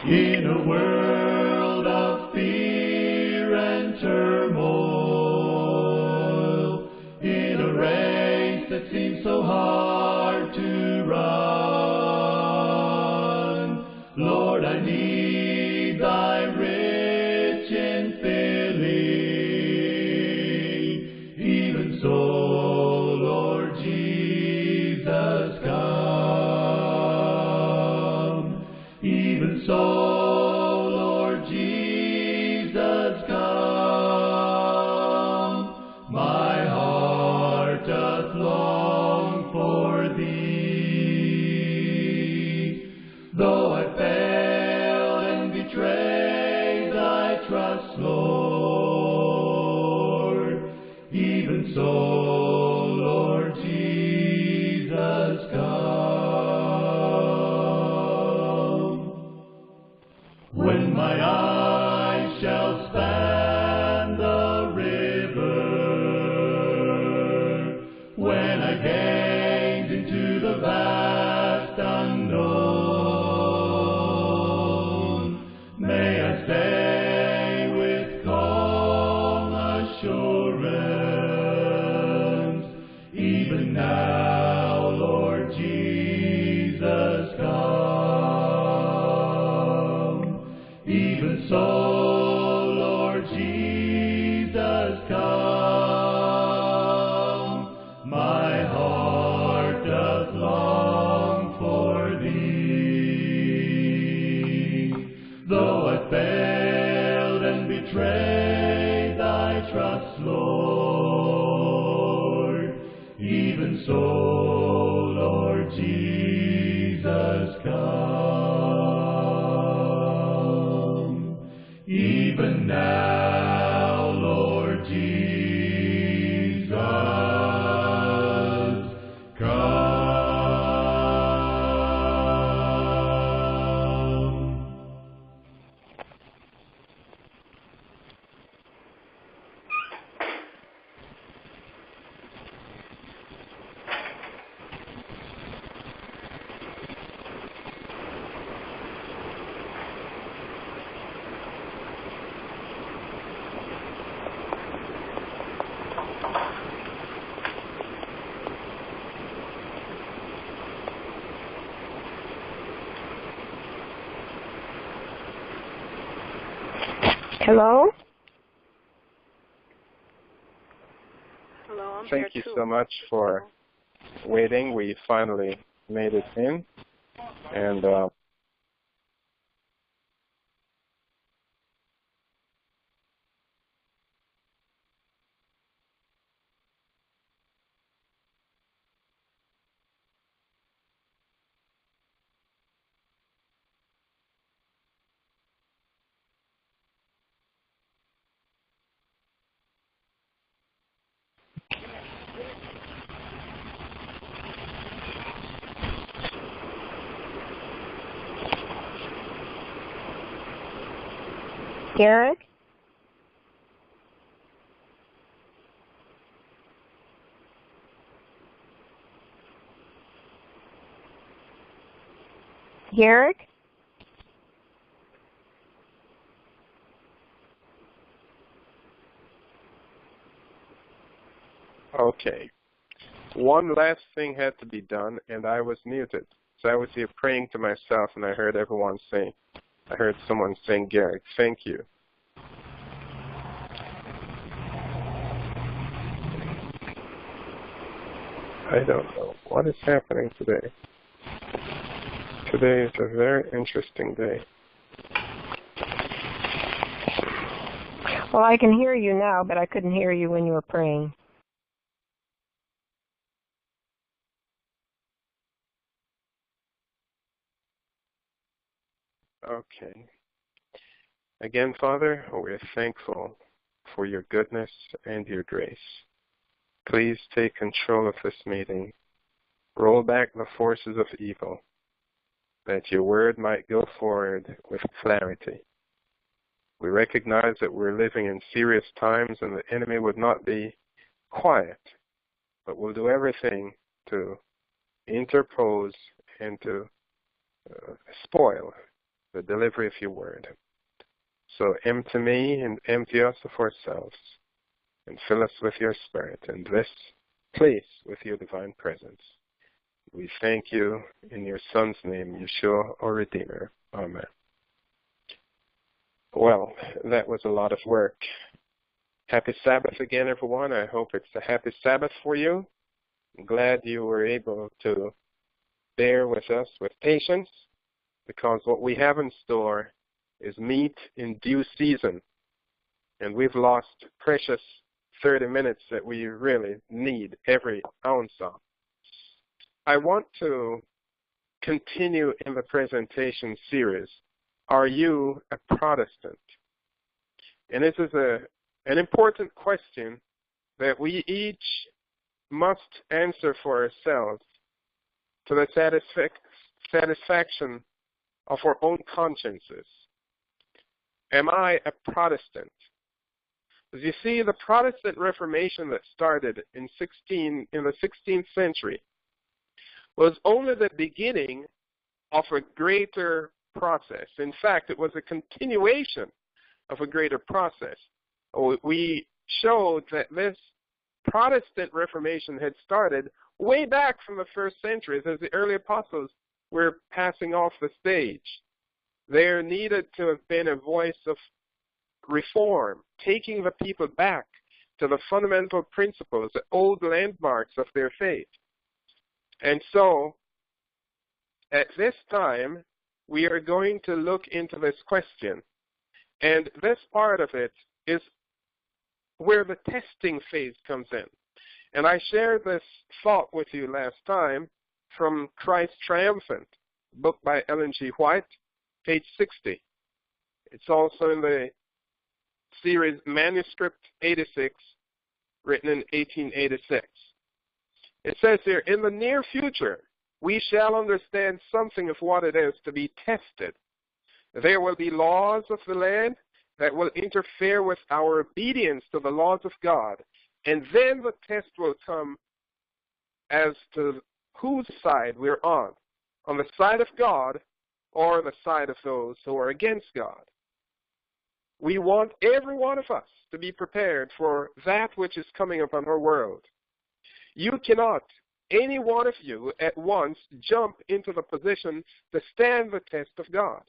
In a world of fear and turmoil, in a race that seems so hard to run, Lord, I need thy rich infilling. Even so, Lord Jesus, come. Even so, Lord Jesus, come. My heart doth long for thee. Though I fail and betray thy trust, Lord, even so, Lord Jesus, come. When my eyes shall span the river, when I gaze into the vast unknown, may I stay with calm assurance. Even now, Lord Jesus, come. Even so, Lord Jesus, come. My heart doth long for thee. Though I failed and betrayed thy trust, Lord, even so, Lord Jesus, come. Even now, Lord Jesus, come. Hello? Hello, I'm Thank here you too. so much for waiting. We finally made it in. And Garrick? Garrick? okay. One last thing had to be done, and I was muted. So I was here praying to myself, and I heard someone saying, Garrick, thank you. I don't know what is happening today. Today is a very interesting day. Well, I can hear you now, but I couldn't hear you when you were praying. Okay. Again, Father, we're thankful for your goodness and your grace. Please take control of this meeting. Roll back the forces of evil, that your word might go forward with clarity. We recognize that we're living in serious times and the enemy would not be quiet, but will do everything to interpose and to spoil the delivery of your word. So empty me and empty us of ourselves, and fill us with your Spirit, and this place with your divine presence. We thank you in your Son's name, Yeshua, our Redeemer. Amen. Well, that was a lot of work. Happy Sabbath again, everyone. I hope it's a happy Sabbath for you. I'm glad you were able to bear with us with patience, because what we have in store is meat in due season. And we've lost precious 30 minutes that we really need every ounce of. I want to continue in the presentation series, Are You a Protestant? And this is an important question that we each must answer for ourselves to the satisfaction of our own consciences. Am I a Protestant? As you see, the Protestant Reformation that started in the 16th century was only the beginning of a greater process. In fact, it was a continuation of a greater process. We showed that this Protestant Reformation had started way back from the first centuries as the early apostles were passing off the stage. There needed to have been a voice of reform, taking the people back to the fundamental principles, the old landmarks of their faith. And so, at this time, we are going to look into this question. And this part of it is where the testing phase comes in. And I shared this thought with you last time from Christ Triumphant, book by Ellen G. White, page 60. It's also in the series Manuscript 86, written in 1886. It says here, in the near future, we shall understand something of what it is to be tested. There will be laws of the land that will interfere with our obedience to the laws of God. And then the test will come as to whose side we're on the side of God or the side of those who are against God. We want every one of us to be prepared for that which is coming upon our world. You cannot, any one of you, at once jump into the position to stand the test of God.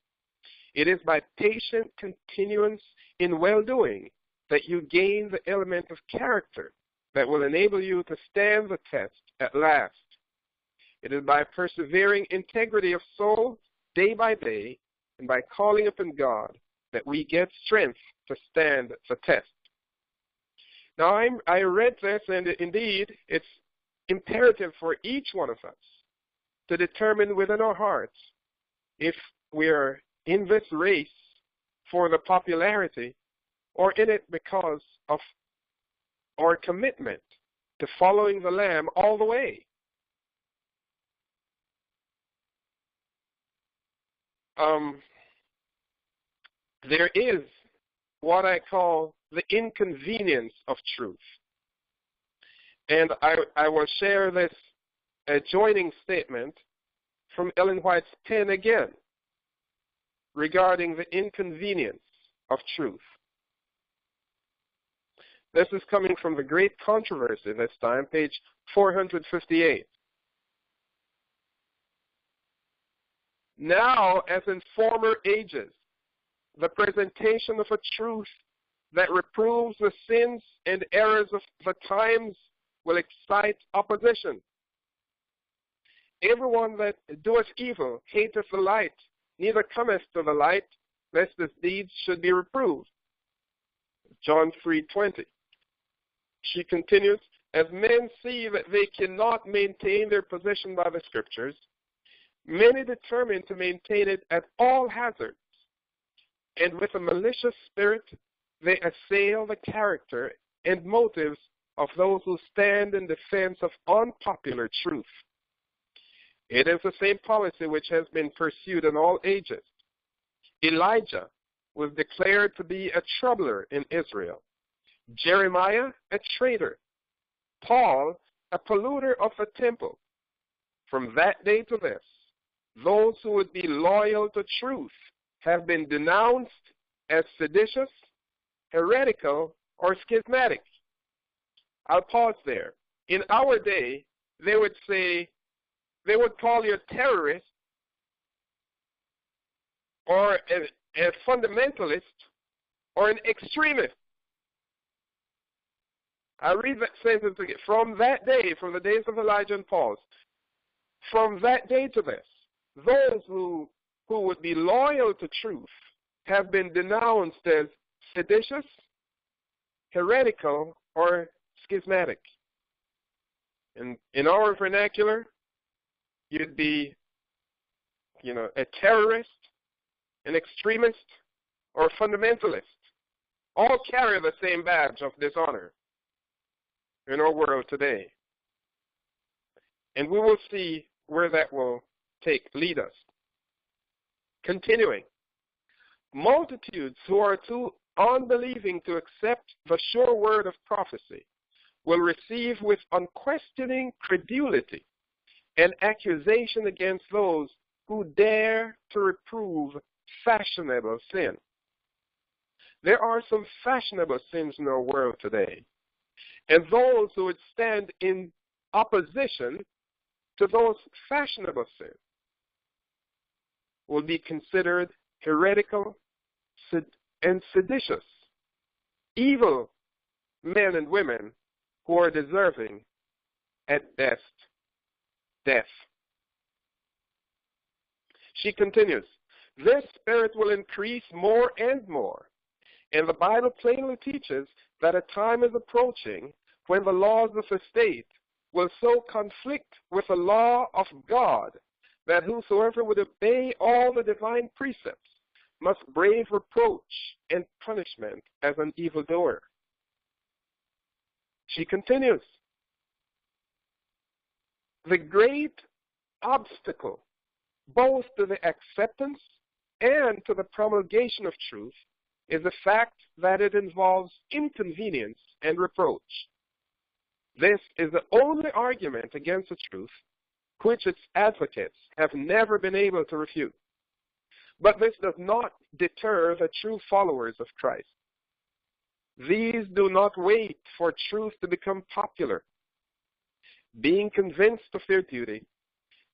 It is by patient continuance in well-doing that you gain the element of character that will enable you to stand the test at last. It is by persevering integrity of soul day by day and by calling upon God that we get strength to stand the test. Now, I read this, and indeed, it's imperative for each one of us to determine within our hearts if we are in this race for the popularity or in it because of our commitment to following the Lamb all the way. There is what I call the inconvenience of truth. And I will share this adjoining statement from Ellen White's pen again regarding the inconvenience of truth. This is coming from the Great Controversy this time, page 458. Now, as in former ages, the presentation of a truth that reproves the sins and errors of the times will excite opposition. Everyone that doeth evil hateth the light, neither cometh to the light, lest his deeds should be reproved. John 3:20. She continues, as men see that they cannot maintain their position by the Scriptures, many determine to maintain it at all hazards, and with a malicious spirit they assail the character and motives of those who stand in defense of unpopular truth. It is the same policy which has been pursued in all ages. Elijah was declared to be a troubler in Israel. Jeremiah, a traitor. Paul, a polluter of the temple. From that day to this, those who would be loyal to truth have been denounced as seditious, heretical, or schismatic. I'll pause there. In our day, they would call you a terrorist or a fundamentalist or an extremist. I'll read that sentence again. From that day, from the days of Elijah and Paul, from that day to this, those who would be loyal to truth have been denounced as seditious, heretical, or schismatic. And in our vernacular, you'd be, a terrorist, an extremist, or a fundamentalist. All carry the same badge of dishonor in our world today. And we will see where that will lead us. Continuing, multitudes who are too unbelieving to accept the sure word of prophecy will receive with unquestioning credulity an accusation against those who dare to reprove fashionable sin. There are some fashionable sins in our world today, and those who would stand in opposition to those fashionable sins will be considered heretical and seditious, evil men and women who are deserving, at best, death. She continues, this spirit will increase more and more, and the Bible plainly teaches that a time is approaching when the laws of the state will so conflict with the law of God that whosoever would obey all the divine precepts must brave reproach and punishment as an evildoer. She continues, the great obstacle both to the acceptance and to the promulgation of truth is the fact that it involves inconvenience and reproach. This is the only argument against the truth which its advocates have never been able to refute. But this does not deter the true followers of Christ. These do not wait for truth to become popular. Being convinced of their duty,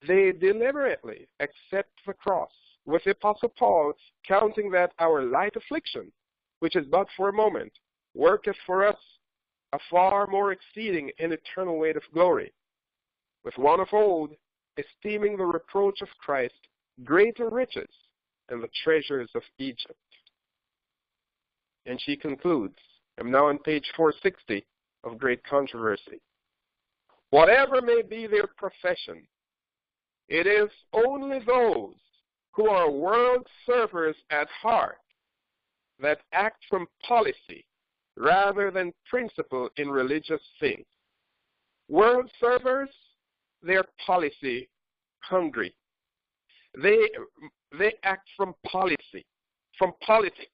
they deliberately accept the cross, with the Apostle Paul counting that our light affliction, which is but for a moment, worketh for us a far more exceeding and eternal weight of glory. With one of old, esteeming the reproach of Christ greater riches than the treasures of Egypt. And she concludes, I'm now on page 460 of Great Controversy. Whatever may be their profession, it is only those who are world servers at heart that act from policy rather than principle in religious things. World servers, they're policy hungry. They act from policy, from politics.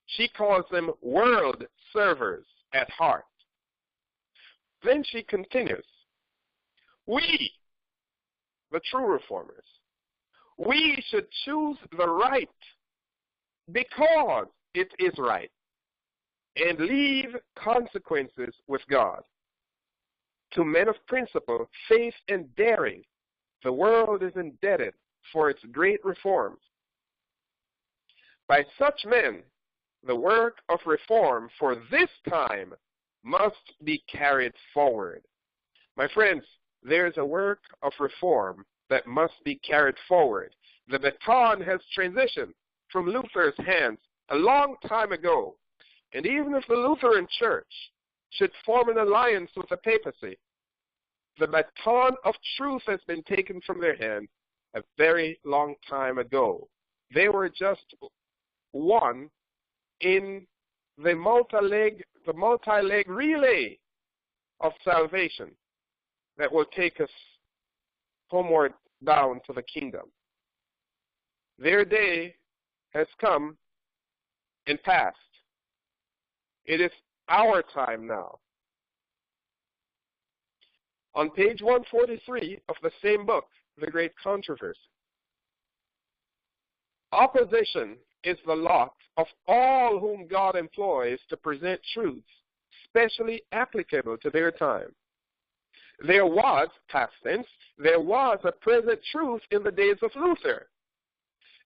She calls them world servers at heart. Then she continues, we, the true reformers, we should choose the right because it is right and leave consequences with God. To men of principle, faith, and daring, the world is indebted for its great reforms. By such men, the work of reform for this time must be carried forward. My friends, there's a work of reform that must be carried forward. The baton has transitioned from Luther's hands a long time ago. And even if the Lutheran Church should form an alliance with the papacy, the baton of truth has been taken from their hands a very long time ago. They were just one in the multi-leg relay of salvation that will take us homeward down to the kingdom. Their day has come and passed. It is our time now. On page 143 of the same book, The Great Controversy, Opposition is the lot of all whom God employs to present truths, specially applicable to their time. There was, past tense, there was a present truth in the days of Luther,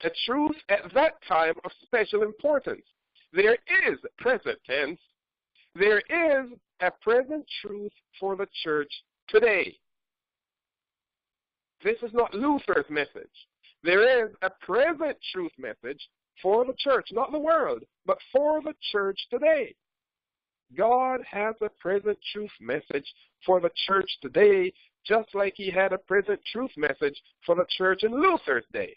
a truth at that time of special importance. There is, present tense, there is a present truth for the church today. This is not Luther's message. There is a present truth message for the church, not the world, but for the church today. God has a present truth message for the church today, just like he had a present truth message for the church in Luther's day.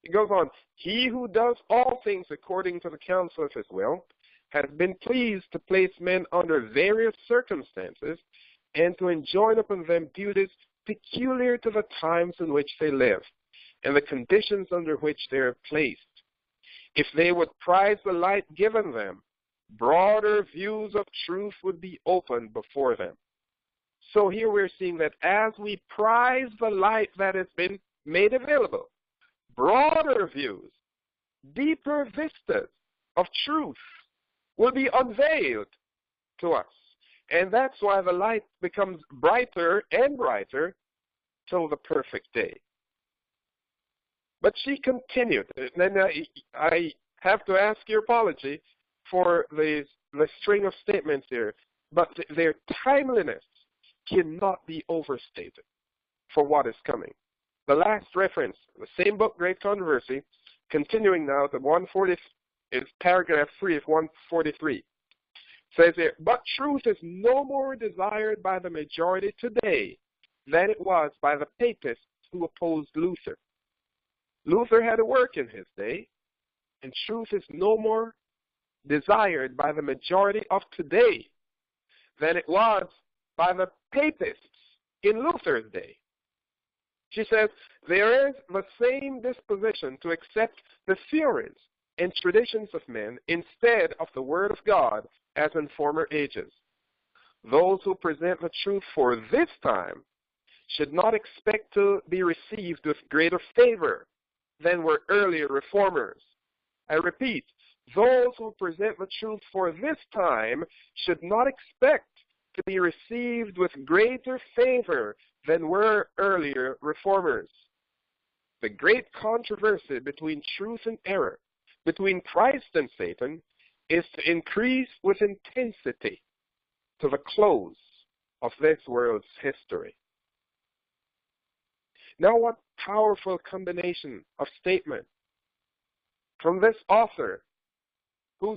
It goes on, he who does all things according to the counsel of his will has been pleased to place men under various circumstances and to enjoin upon them duties peculiar to the times in which they live and the conditions under which they are placed. If they would prize the light given them, broader views of truth would be opened before them. So here we're seeing that as we prize the light that has been made available, broader views, deeper vistas of truth will be unveiled to us. And that's why the light becomes brighter and brighter till the perfect day. But she continued, and I have to ask your apology for the string of statements here, but their timeliness cannot be overstated for what is coming. The last reference, the same book, Great Controversy, continuing now to 140, is paragraph 3 of 143. Says here, but truth is no more desired by the majority today than it was by the papists who opposed Luther. Luther had a work in his day, and truth is no more desired by the majority of today than it was by the papists in Luther's day. She says, there is the same disposition to accept the theories and traditions of men instead of the Word of God as in former ages. Those who present the truth for this time should not expect to be received with greater favor than were earlier reformers. I repeat, those who present the truth for this time should not expect to be received with greater favor than were earlier reformers. The great controversy between truth and error, between Christ and Satan, is to increase with intensity to the close of this world's history. Now what powerful combination of statement from this author who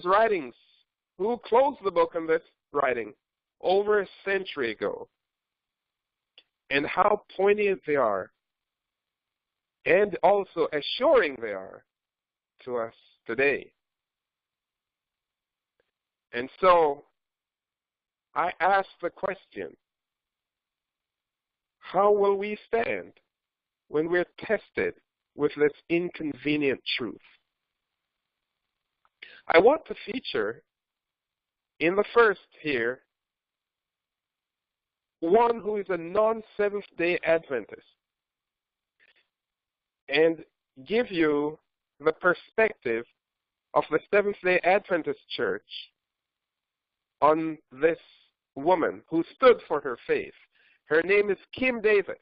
closed the book on this writing over a century ago, and how poignant they are, and also assuring they are to us today. And so, I ask the question, how will we stand when we're tested with this inconvenient truth? I want to feature in the first here one who is a non-Seventh-day Adventist and give you the perspective of the Seventh-day Adventist Church on this woman who stood for her faith. Her name is Kim Davis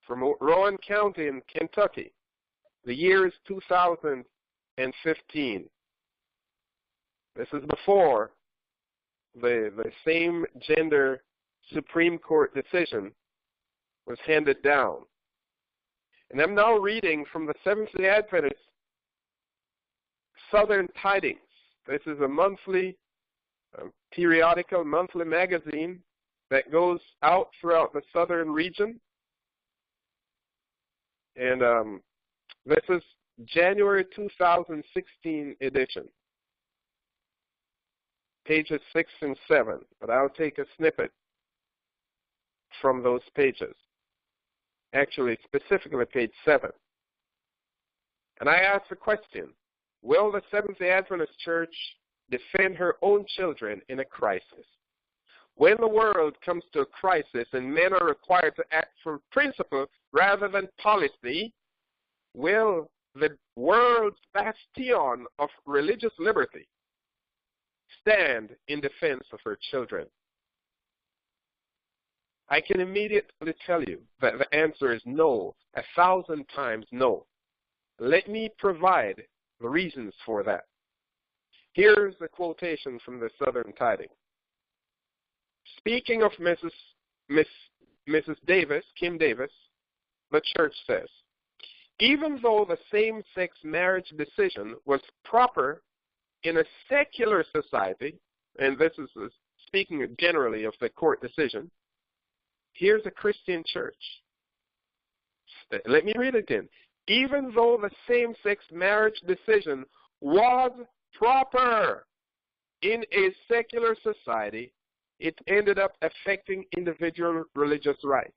from Rowan County in Kentucky. The year is 2015. This is before the same gender Supreme Court decision was handed down. And I'm now reading from the Seventh-day Adventist Southern Tidings. This is a monthly, periodical monthly magazine that goes out throughout the southern region. And this is January 2016 edition. Pages 6 and 7, but I'll take a snippet from those pages. Actually, specifically page 7. And I ask the question, will the Seventh-day Adventist Church defend her own children in a crisis? When the world comes to a crisis and men are required to act from principle rather than policy, will the world's bastion of religious liberty stand in defense of her children? I can immediately tell you that the answer is no, 1,000 times no. Let me provide the reasons for that. Here's a quotation from the Southern Tiding. Speaking of Mrs. Davis, Kim Davis, the church says, even though the same-sex marriage decision was proper in a secular society, and this is speaking generally of the court decision, here's a Christian church. Let me read it again. Even though the same-sex marriage decision was proper in a secular society, it ended up affecting individual religious rights.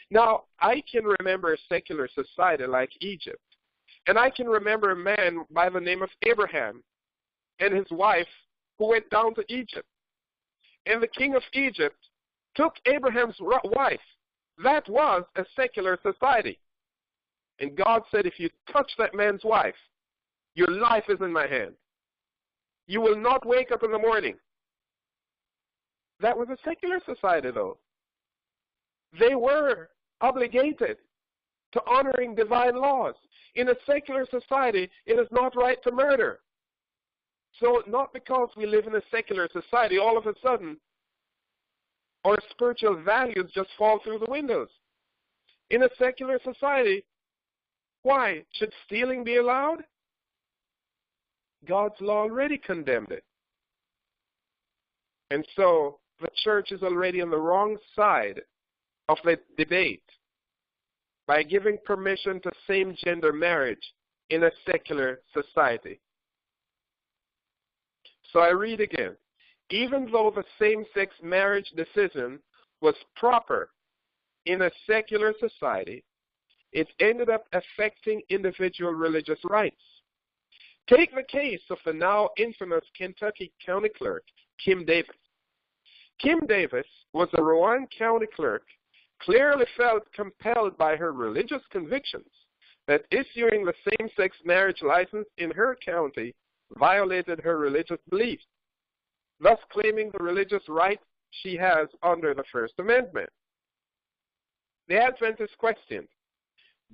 Now, I can remember a secular society like Egypt, and I can remember a man by the name of Abraham and his wife who went down to Egypt. And the king of Egypt took Abraham's wife. That was a secular society. And God said, if you touch that man's wife, your life is in my hand. You will not wake up in the morning. That was a secular society, though. They were obligated to honoring divine laws. In a secular society, it is not right to murder. So not because we live in a secular society, all of a sudden, our spiritual values just fall through the windows. In a secular society, why? Should stealing be allowed? God's law already condemned it. And so the church is already on the wrong side of the debate by giving permission to same-gender marriage in a secular society. So I read again. Even though the same-sex marriage decision was proper in a secular society, it ended up affecting individual religious rights. Take the case of the now infamous Kentucky county clerk, Kim Davis. Kim Davis was a Rowan county clerk, clearly felt compelled by her religious convictions that issuing the same-sex marriage license in her county violated her religious beliefs, thus claiming the religious right she has under the First Amendment. The Adventists questioned,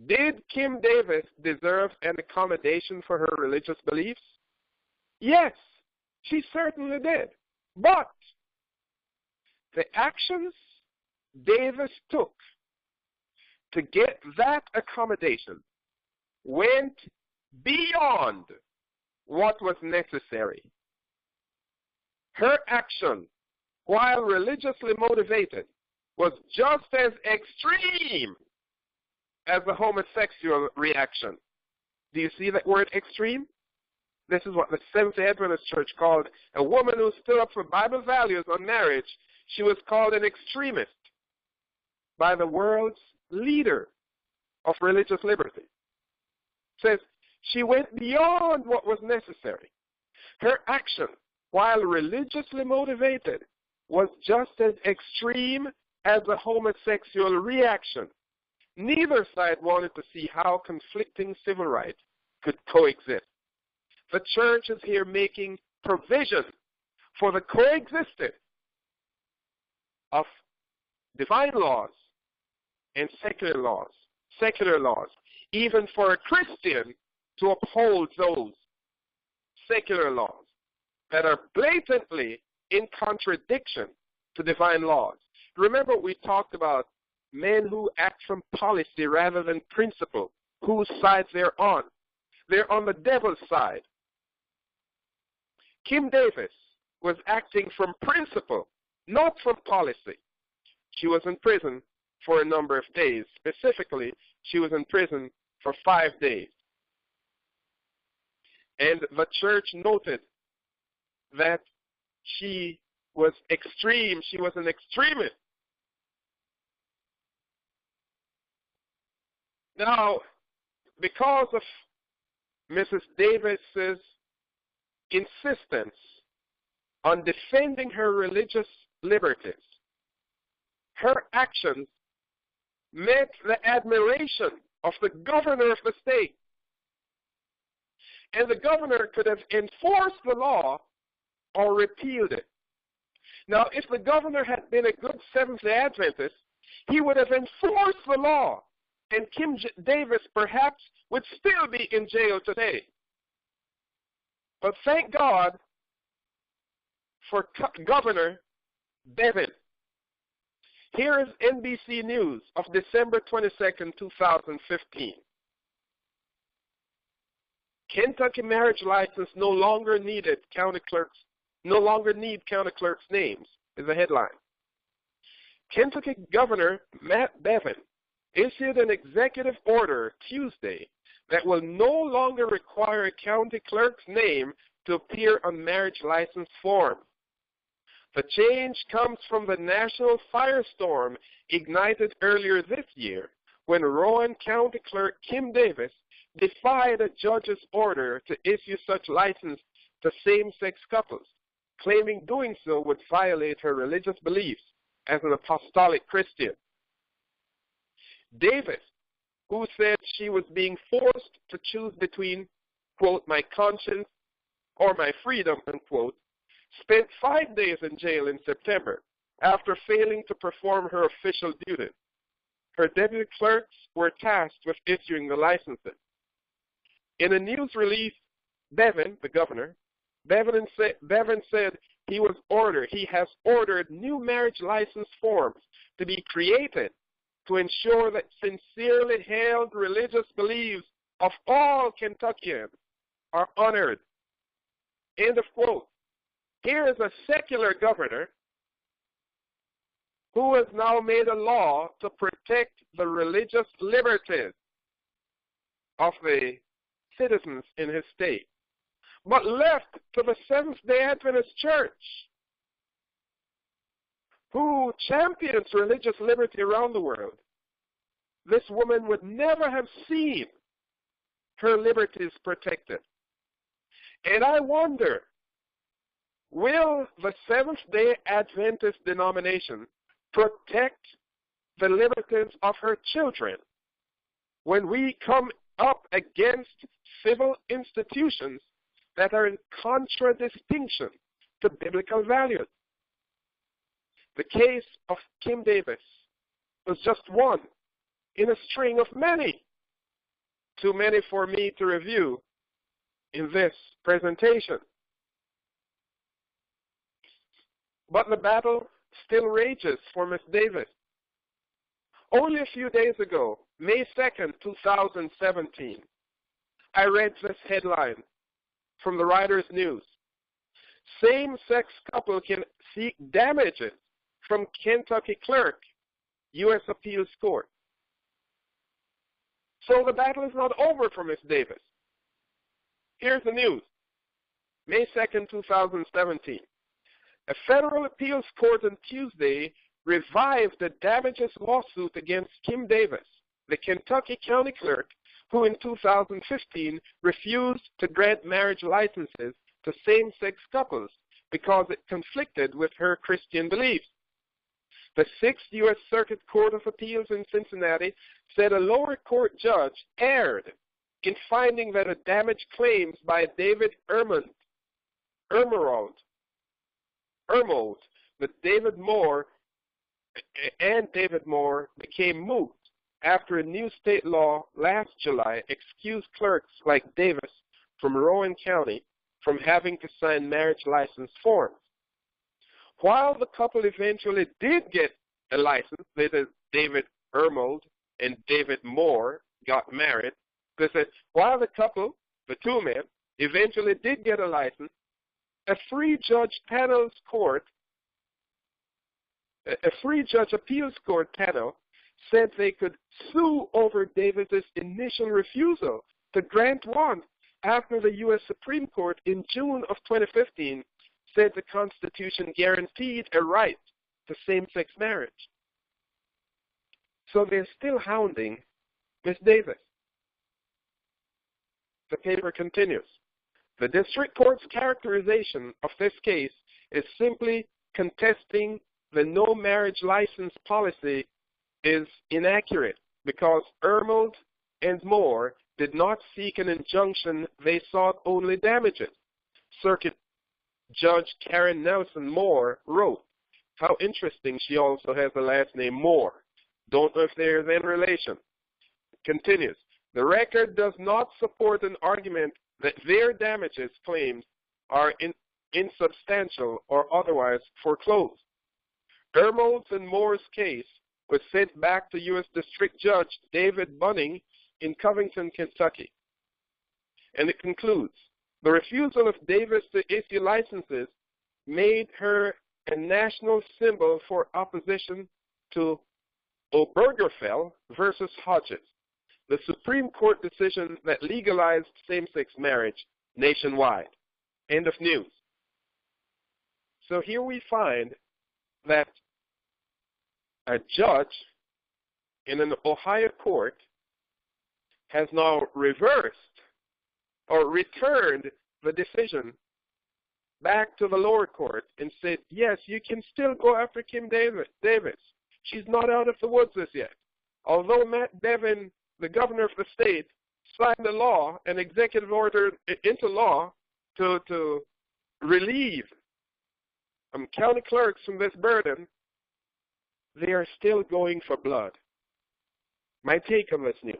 did Kim Davis deserve an accommodation for her religious beliefs? Yes, she certainly did. But the actions Davis took to get that accommodation went beyond what was necessary. Her action, while religiously motivated, was just as extreme as the homosexual reaction. Do you see that word extreme? This is what the Seventh-day Adventist Church called a woman who stood up for Bible values on marriage. She was called an extremist by the world's leader of religious liberty. It says she went beyond what was necessary. Her action, while religiously motivated, was just as extreme as the homosexual reaction. Neither side wanted to see how conflicting civil rights could coexist. The church is here making provision for the coexistence of divine laws and secular laws, even for a Christian to uphold those secular laws that are blatantly in contradiction to divine laws. Remember, we talked about men who act from policy rather than principle, whose side they're on. They're on the devil's side. Kim Davis was acting from principle, not from policy. She was in prison for a number of days. Specifically, she was in prison for 5 days. And the church noted that she was extreme. She was an extremist. Now, because of Mrs. Davis's insistence on defending her religious liberties, her actions met the admiration of the governor of the state. And the governor could have enforced the law or repealed it. Now, if the governor had been a good Seventh-day Adventist, he would have enforced the law, and Kim Davis perhaps would still be in jail today. But thank God for Governor Bevin. Here is NBC News of December 22nd, 2015. Kentucky marriage license no longer need county clerks' names is the headline. Kentucky Governor Matt Bevin issued an executive order Tuesday that will no longer require a county clerk's name to appear on marriage license form. The change comes from the national firestorm ignited earlier this year when Rowan County Clerk Kim Davis defied a judge's order to issue such license to same-sex couples, claiming doing so would violate her religious beliefs as an apostolic Christian. Davis, who said she was being forced to choose between, quote, my conscience or my freedom, unquote, spent 5 days in jail in September after failing to perform her official duties. Her deputy clerks were tasked with issuing the licenses. In a news release, Bevin, the governor, Bevin said he has ordered new marriage license forms to be created to ensure that sincerely held religious beliefs of all Kentuckians are honored. End of quote. Here is a secular governor who has now made a law to protect the religious liberties of the citizens in his state, but left to the Seventh-day Adventist Church, who champions religious liberty around the world. This woman would never have seen her liberties protected. And I wonder, will the Seventh-day Adventist denomination protect the liberties of her children when we come up against civil institutions that are in contradistinction to biblical values? The case of Kim Davis was just one in a string of many, too many for me to review in this presentation. But the battle still rages for Miss Davis. Only a few days ago, May 2nd, 2017, I read this headline from the Writer's News. Same-sex couple can seek damages from Kentucky clerk, U.S. Appeals Court. So the battle is not over for Miss Davis. Here's the news. May 2nd, 2017. A federal appeals court on Tuesday revived the damages lawsuit against Kim Davis, the Kentucky county clerk who in 2015 refused to grant marriage licenses to same-sex couples because it conflicted with her Christian beliefs. The 6th U.S. Circuit Court of Appeals in Cincinnati said a lower court judge erred in finding that a damage claims by David Ermold that David Moore became moot after a new state law last July excused clerks like Davis from Rowan County from having to sign marriage license forms. While the couple eventually did get a license, that is, David Ermold and David Moore got married, they said, while the couple, the two men, eventually did get a license, a three-judge appeals court panel said they could sue over Davis's initial refusal to grant one after the U.S. Supreme Court in June of 2015 said the Constitution guaranteed a right to same-sex marriage. So they're still hounding Miss Davis. The paper continues. The district court's characterization of this case is simply contesting the no marriage license policy is inaccurate because Ermold and Moore did not seek an injunction, they sought only damages. Circuit Judge Karen Nelson Moore wrote, how interesting she also has the last name Moore. Don't know if they're in relation. Continues, the record does not support an argument that their damages claims are insubstantial or otherwise foreclosed. Ermold's and Moore's case was sent back to U.S. District Judge David Bunning in Covington, Kentucky. And it concludes, the refusal of Davis to issue licenses made her a national symbol for opposition to Obergefell versus Hodges, the Supreme Court decision that legalized same-sex marriage nationwide. End of news. So here we find that a judge in an Ohio court has now reversed or returned the decision back to the lower court and said, yes, you can still go after Kim Davis. She's not out of the woods as yet. Although Matt Bevin, the governor of the state, signed a law, an executive order into law to relieve county clerks from this burden, they are still going for blood. My take on this news.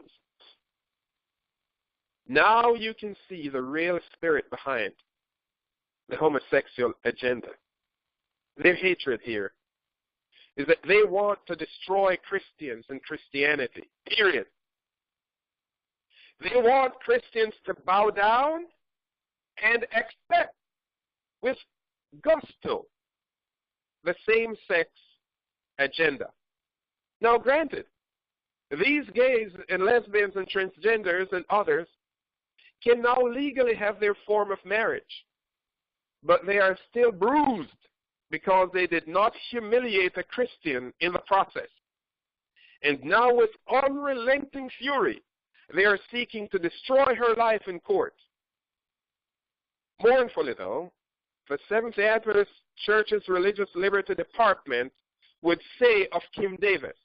Now you can see the real spirit behind the homosexual agenda. Their hatred here is that they want to destroy Christians and Christianity, period. They want Christians to bow down and accept with gusto the same-sex agenda. Now, granted, these gays and lesbians and transgenders and others can now legally have their form of marriage, but they are still bruised because they did not humiliate a Christian in the process. And now with unrelenting fury, they are seeking to destroy her life in court. Mournfully, though, the Seventh-day Adventist Church's Religious Liberty Department would say of Kim Davis,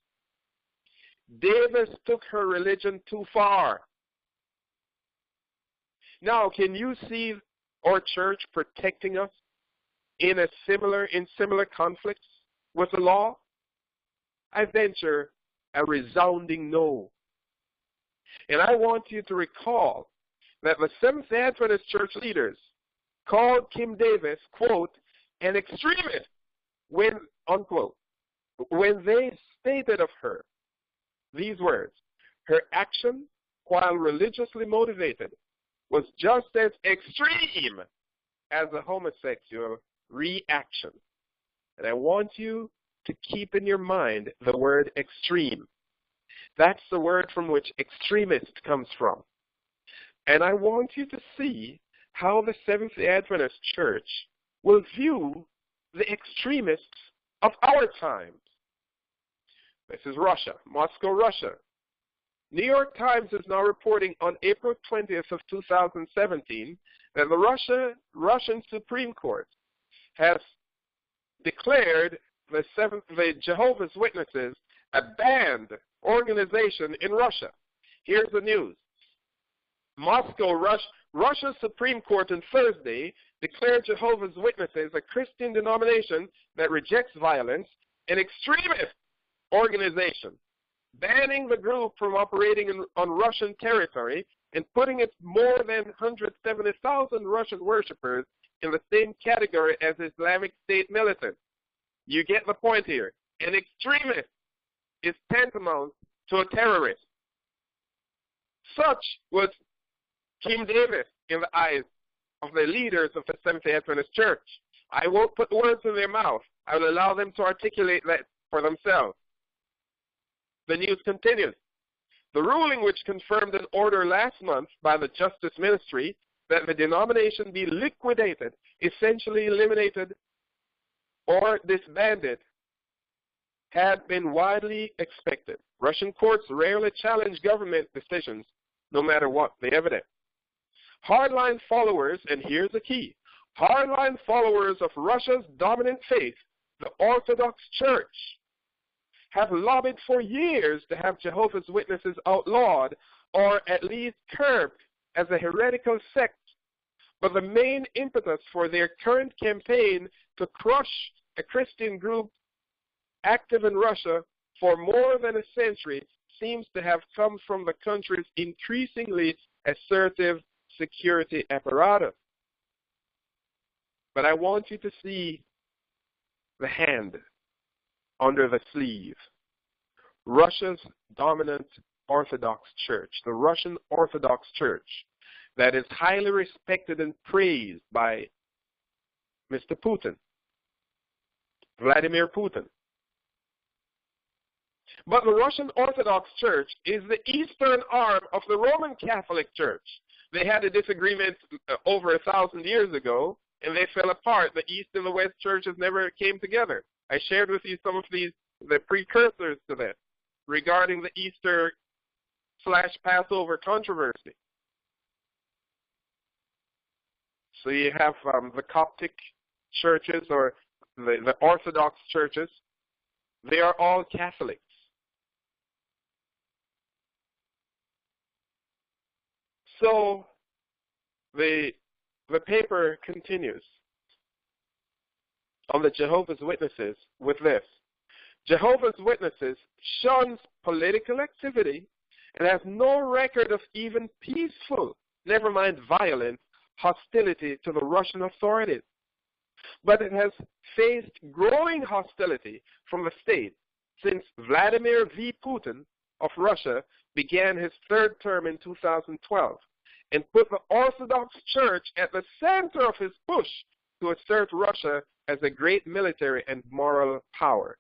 Davis took her religion too far. Now, can you see our church protecting us in similar conflicts with the law? I venture a resounding no. And I want you to recall that the Seventh-day Adventist Church leaders called Kim Davis, quote, an extremist, when, unquote, when they stated of her these words, her action, while religiously motivated, was just as extreme as a homosexual reaction. And I want you to keep in your mind the word extreme. That's the word from which extremist comes from. And I want you to see how the Seventh-day Adventist Church will view the extremists of our times. This is Russia, Moscow, Russia. New York Times is now reporting on April 20th of 2017 that the Russian Supreme Court has declared the Jehovah's Witnesses a banned organization in Russia. Here's the news. Moscow, Russia's Supreme Court on Thursday declared Jehovah's Witnesses a Christian denomination that rejects violence, an extremist organization, banning the group from operating on Russian territory and putting its more than 170,000 Russian worshippers in the same category as Islamic State militants. You get the point here. An extremist is tantamount to a terrorist. Such was Kim Davis in the eyes of the leaders of the Seventh-day Adventist Church. I won't put words in their mouth. I will allow them to articulate that for themselves. The news continues. The ruling, which confirmed an order last month by the Justice Ministry that the denomination be liquidated, essentially eliminated or disbanded, had been widely expected. Russian courts rarely challenge government decisions, no matter what the evidence. Hardline followers, and here's the key, hardline followers of Russia's dominant faith, the Orthodox Church, have lobbied for years to have Jehovah's Witnesses outlawed or at least curbed as a heretical sect. But the main impetus for their current campaign to crush a Christian group active in Russia for more than a century seems to have come from the country's increasingly assertive security apparatus. But I want you to see the hand under the sleeve. Russia's dominant Orthodox Church, the Russian Orthodox Church, that is highly respected and praised by Mr. Putin, Vladimir Putin. But the Russian Orthodox Church is the eastern arm of the Roman Catholic Church. They had a disagreement over 1,000 years ago, and they fell apart. The East and the West churches never came together. I shared with you some of the precursors to that regarding the Easter/Passover controversy. So you have the Coptic churches or the Orthodox churches. They are all Catholics. So the paper continues on the Jehovah's Witnesses with this. Jehovah's Witnesses shuns political activity and has no record of even peaceful, never mind violent, hostility to the Russian authorities. But it has faced growing hostility from the state since Vladimir V. Putin of Russia began his third term in 2012 and put the Orthodox Church at the center of his push to assert Russia as a great military and moral power.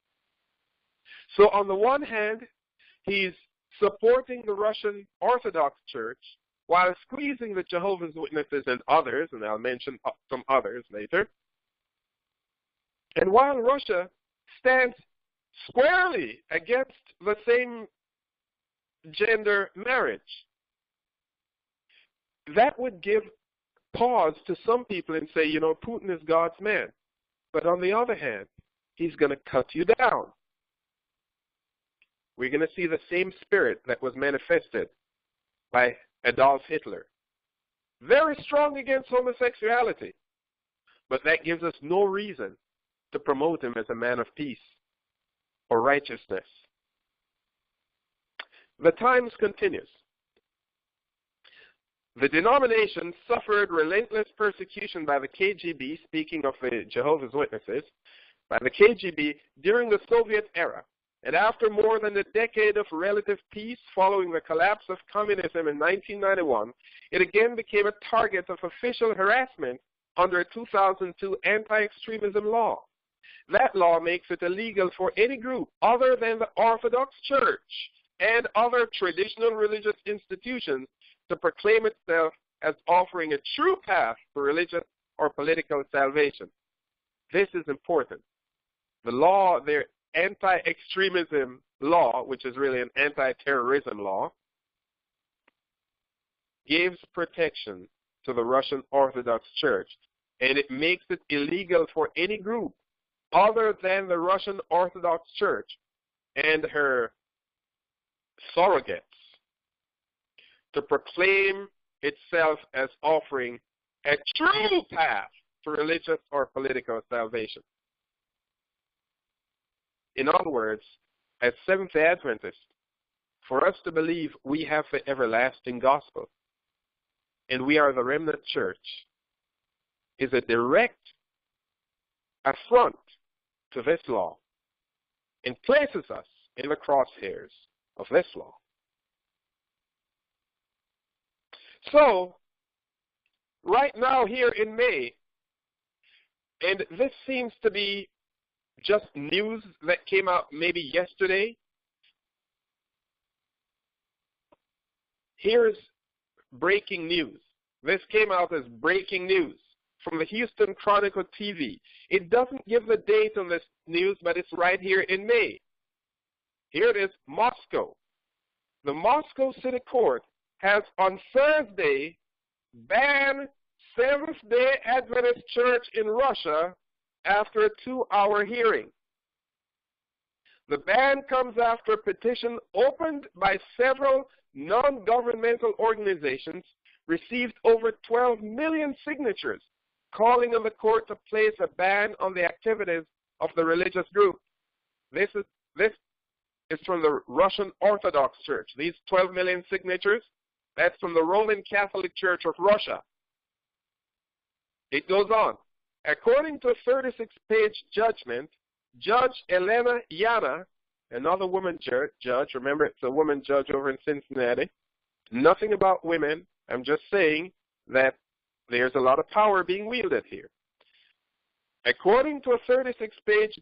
So on the one hand, he's supporting the Russian Orthodox Church while squeezing the Jehovah's Witnesses and others, and I'll mention some others later. And while Russia stands squarely against the same-gender marriage, that would give pause to some people and say, you know, Putin is God's man. But on the other hand, he's going to cut you down. We're going to see the same spirit that was manifested by Adolf Hitler. Very strong against homosexuality. But that gives us no reason to promote him as a man of peace or righteousness. The Times continues. The denomination suffered relentless persecution by the KGB, speaking of the Jehovah's Witnesses, by the KGB during the Soviet era. And after more than a decade of relative peace following the collapse of communism in 1991, it again became a target of official harassment under a 2002 anti-extremism law. That law makes it illegal for any group other than the Orthodox Church and other traditional religious institutions to proclaim itself as offering a true path to religious or political salvation. This is important. The law, their anti-extremism law, which is really an anti-terrorism law, gives protection to the Russian Orthodox Church, and it makes it illegal for any group other than the Russian Orthodox Church and her surrogates to proclaim itself as offering a true path to religious or political salvation. In other words, as Seventh-day Adventists, for us to believe we have the everlasting gospel and we are the remnant church is a direct affront to this law and places us in the crosshairs of this law. So, right now here in May, and this seems to be just news that came out maybe yesterday, here's breaking news. This came out as breaking news from the Houston Chronicle TV. It doesn't give the date on this news, but it's right here in May. Here it is, Moscow. The Moscow City Court has on Thursday banned Seventh-day Adventist Church in Russia after a 2-hour hearing. The ban comes after a petition opened by several non-governmental organizations received over 12 million signatures calling on the court to place a ban on the activities of the religious group. This is from the Russian Orthodox Church. These 12 million signatures, that's from the Roman Catholic Church of Russia. It goes on. According to a 36-page judgment, Judge Elena Yana, another woman judge, remember it's a woman judge over in Cincinnati, nothing about women, I'm just saying that there's a lot of power being wielded here. According to a 36-page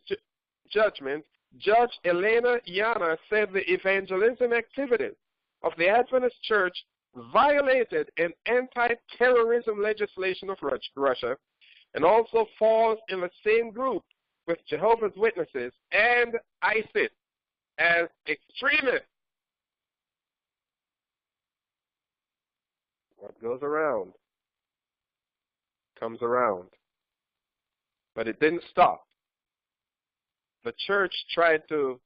judgment, Judge Elena Yana said the evangelism activities of the Adventist Church violated an anti-terrorism legislation of Russia and also falls in the same group with Jehovah's Witnesses and ISIS as extremists. What goes around comes around. But it didn't stop. The church tried to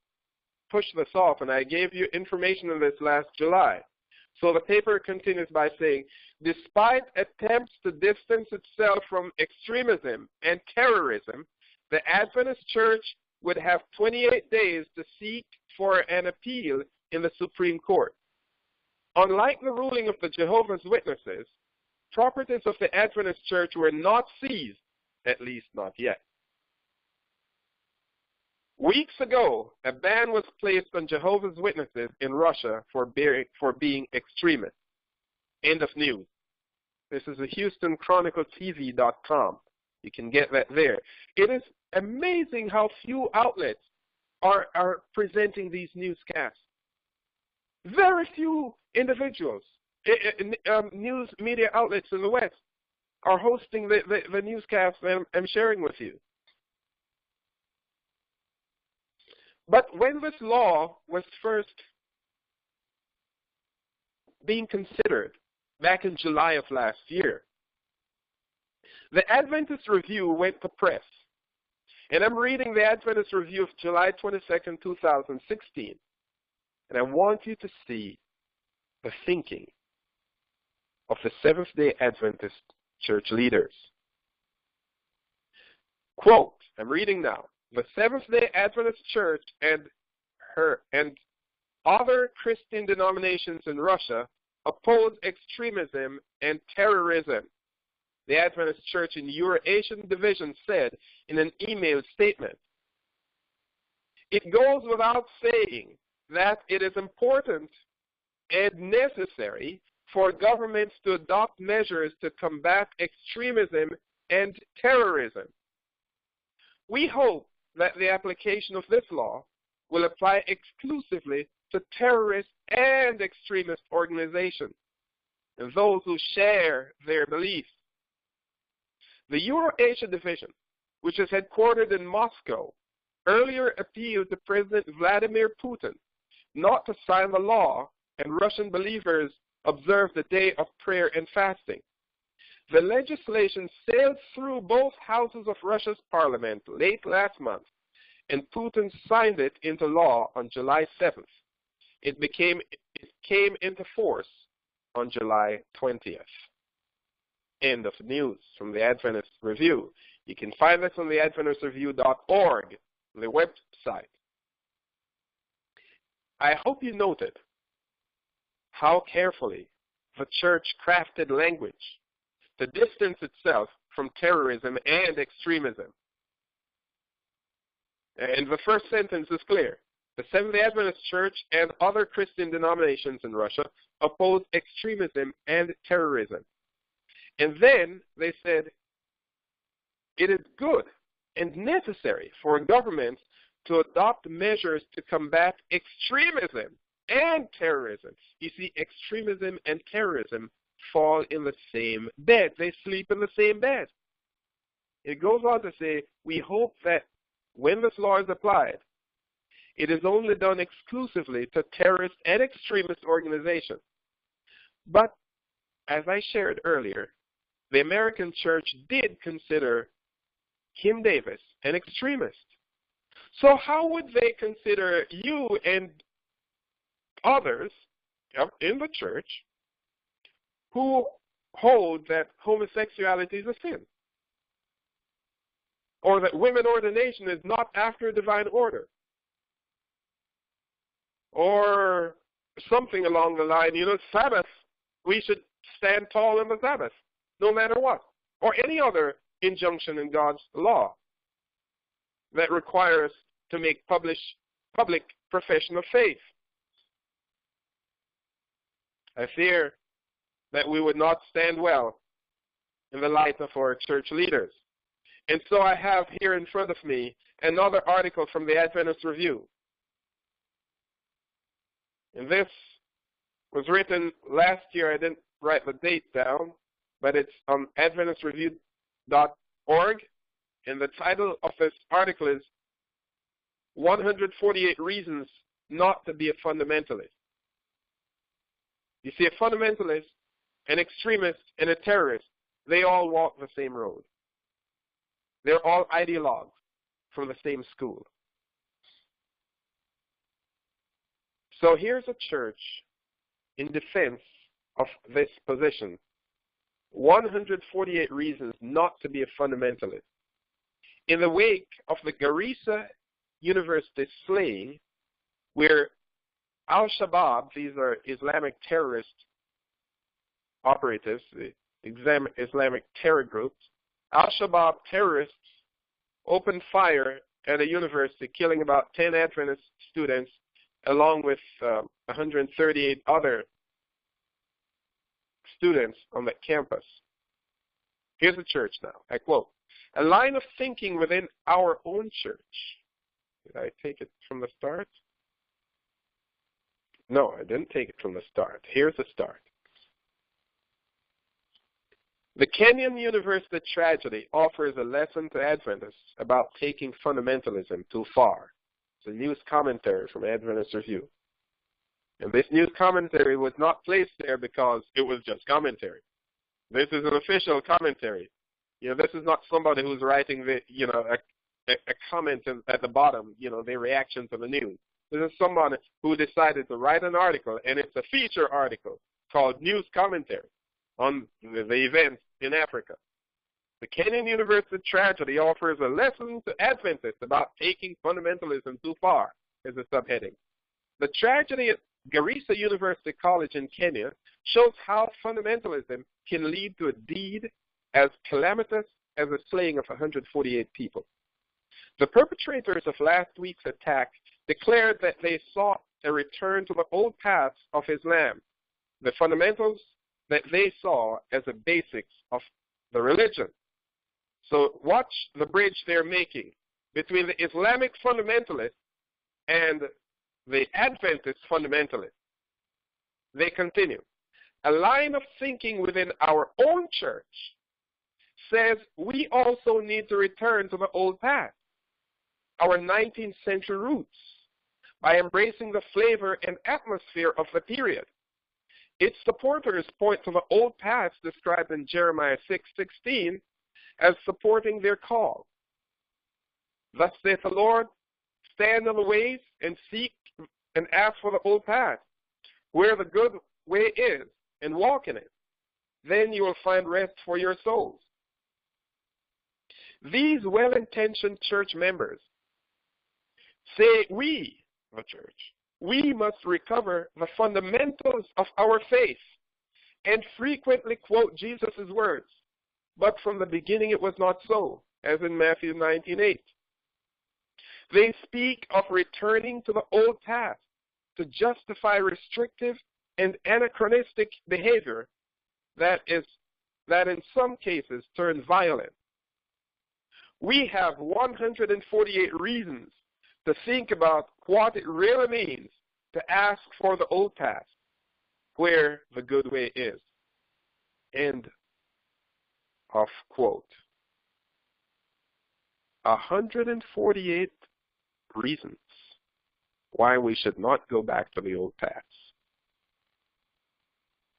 push this off, and I gave you information on this last July. So the paper continues by saying, despite attempts to distance itself from extremism and terrorism, the Adventist Church would have 28 days to seek for an appeal in the Supreme Court. Unlike the ruling of the Jehovah's Witnesses, properties of the Adventist Church were not seized, at least not yet. Weeks ago, a ban was placed on Jehovah's Witnesses in Russia for being extremists. End of news. This is a HoustonChronicleTV.com. You can get that there. It is amazing how few outlets are presenting these newscasts. Very few individuals, news media outlets in the West are hosting the newscasts I'm sharing with you. But when this law was first being considered back in July of last year, the Adventist Review went to press. And I'm reading the Adventist Review of July 22nd, 2016. And I want you to see the thinking of the Seventh-day Adventist church leaders. Quote, I'm reading now. The Seventh-day Adventist Church and other Christian denominations in Russia oppose extremism and terrorism. The Adventist Church in Eurasian Division said in an email statement, it goes without saying that it is important and necessary for governments to adopt measures to combat extremism and terrorism. We hope that the application of this law will apply exclusively to terrorist and extremist organizations and those who share their beliefs. The Eurasia Division, which is headquartered in Moscow, earlier appealed to President Vladimir Putin not to sign the law and Russian believers observe the day of prayer and fasting. The legislation sailed through both houses of Russia's parliament late last month, and Putin signed it into law on July 7th. It came into force on July 20th. End of news from the Adventist Review. You can find this on the AdventistReview.org, the website. I hope you noted how carefully the church crafted language to distance itself from terrorism and extremism. And the first sentence is clear. The Seventh-day Adventist Church and other Christian denominations in Russia oppose extremism and terrorism. And then they said, it is good and necessary for governments to adopt measures to combat extremism and terrorism. You see, extremism and terrorism fall in the same bed. They sleep in the same bed. It goes on to say, we hope that when this law is applied, it is only done exclusively to terrorist and extremist organizations. But, as I shared earlier, the American church did consider Kim Davis an extremist. So how would they consider you and others in the church who hold that homosexuality is a sin? Or that women ordination is not after divine order? Or something along the line, Sabbath, we should stand tall in the Sabbath, no matter what. Or any other injunction in God's law that requires to make public profession of faith. I fear that we would not stand well in the light of our church leaders. And so I have here in front of me another article from the Adventist Review. And this was written last year. I didn't write the date down, but it's on AdventistReview.org. And the title of this article is 148 Reasons Not to be a Fundamentalist. You see, a fundamentalist, an extremist, and a terrorist, they all walk the same road. They're all ideologues from the same school. So here's a church in defense of this position. 148 reasons not to be a fundamentalist. In the wake of the Garissa University slaying, where Al-Shabaab, these are Islamic terrorist operatives, the Islamic terror groups, Al-Shabaab terrorists opened fire at a university, killing about 10 Adventist students, along with 138 other students on that campus. Here's the church now. I quote, "A line of thinking within our own church." Did I take it from the start? No, I didn't take it from the start. Here's the start. The Kenyan University tragedy offers a lesson to Adventists about taking fundamentalism too far. It's a news commentary from Adventist Review. And this news commentary was not placed there because it was just commentary. This is an official commentary. This is not somebody who's writing a comment at the bottom, their reaction to the news. This is someone who decided to write an article, and it's a feature article called News Commentary on the events in Africa. The Kenyan University tragedy offers a lesson to Adventists about taking fundamentalism too far, is the subheading. The tragedy at Garissa University College in Kenya shows how fundamentalism can lead to a deed as calamitous as the slaying of 148 people. The perpetrators of last week's attack declared that they sought a return to the old paths of Islam, the fundamentals that they saw as the basics of the religion. So watch the bridge they're making between the Islamic fundamentalists and the Adventist fundamentalists. They continue. A line of thinking within our own church says we also need to return to the old path, our 19th century roots, by embracing the flavor and atmosphere of the period. Its supporters point to the old paths described in Jeremiah 6:16 as supporting their call. Thus saith the Lord, stand on the ways and seek and ask for the old path, where the good way is, and walk in it. Then you will find rest for your souls. These well-intentioned church members say we, the church, we must recover the fundamentals of our faith and frequently quote Jesus' words. But from the beginning it was not so, as in Matthew 19:8. They speak of returning to the old path to justify restrictive and anachronistic behavior that in some cases turns violent. We have 148 reasons to think about what it really means to ask for the old path, where the good way is. End of quote. 148 reasons why we should not go back to the old paths.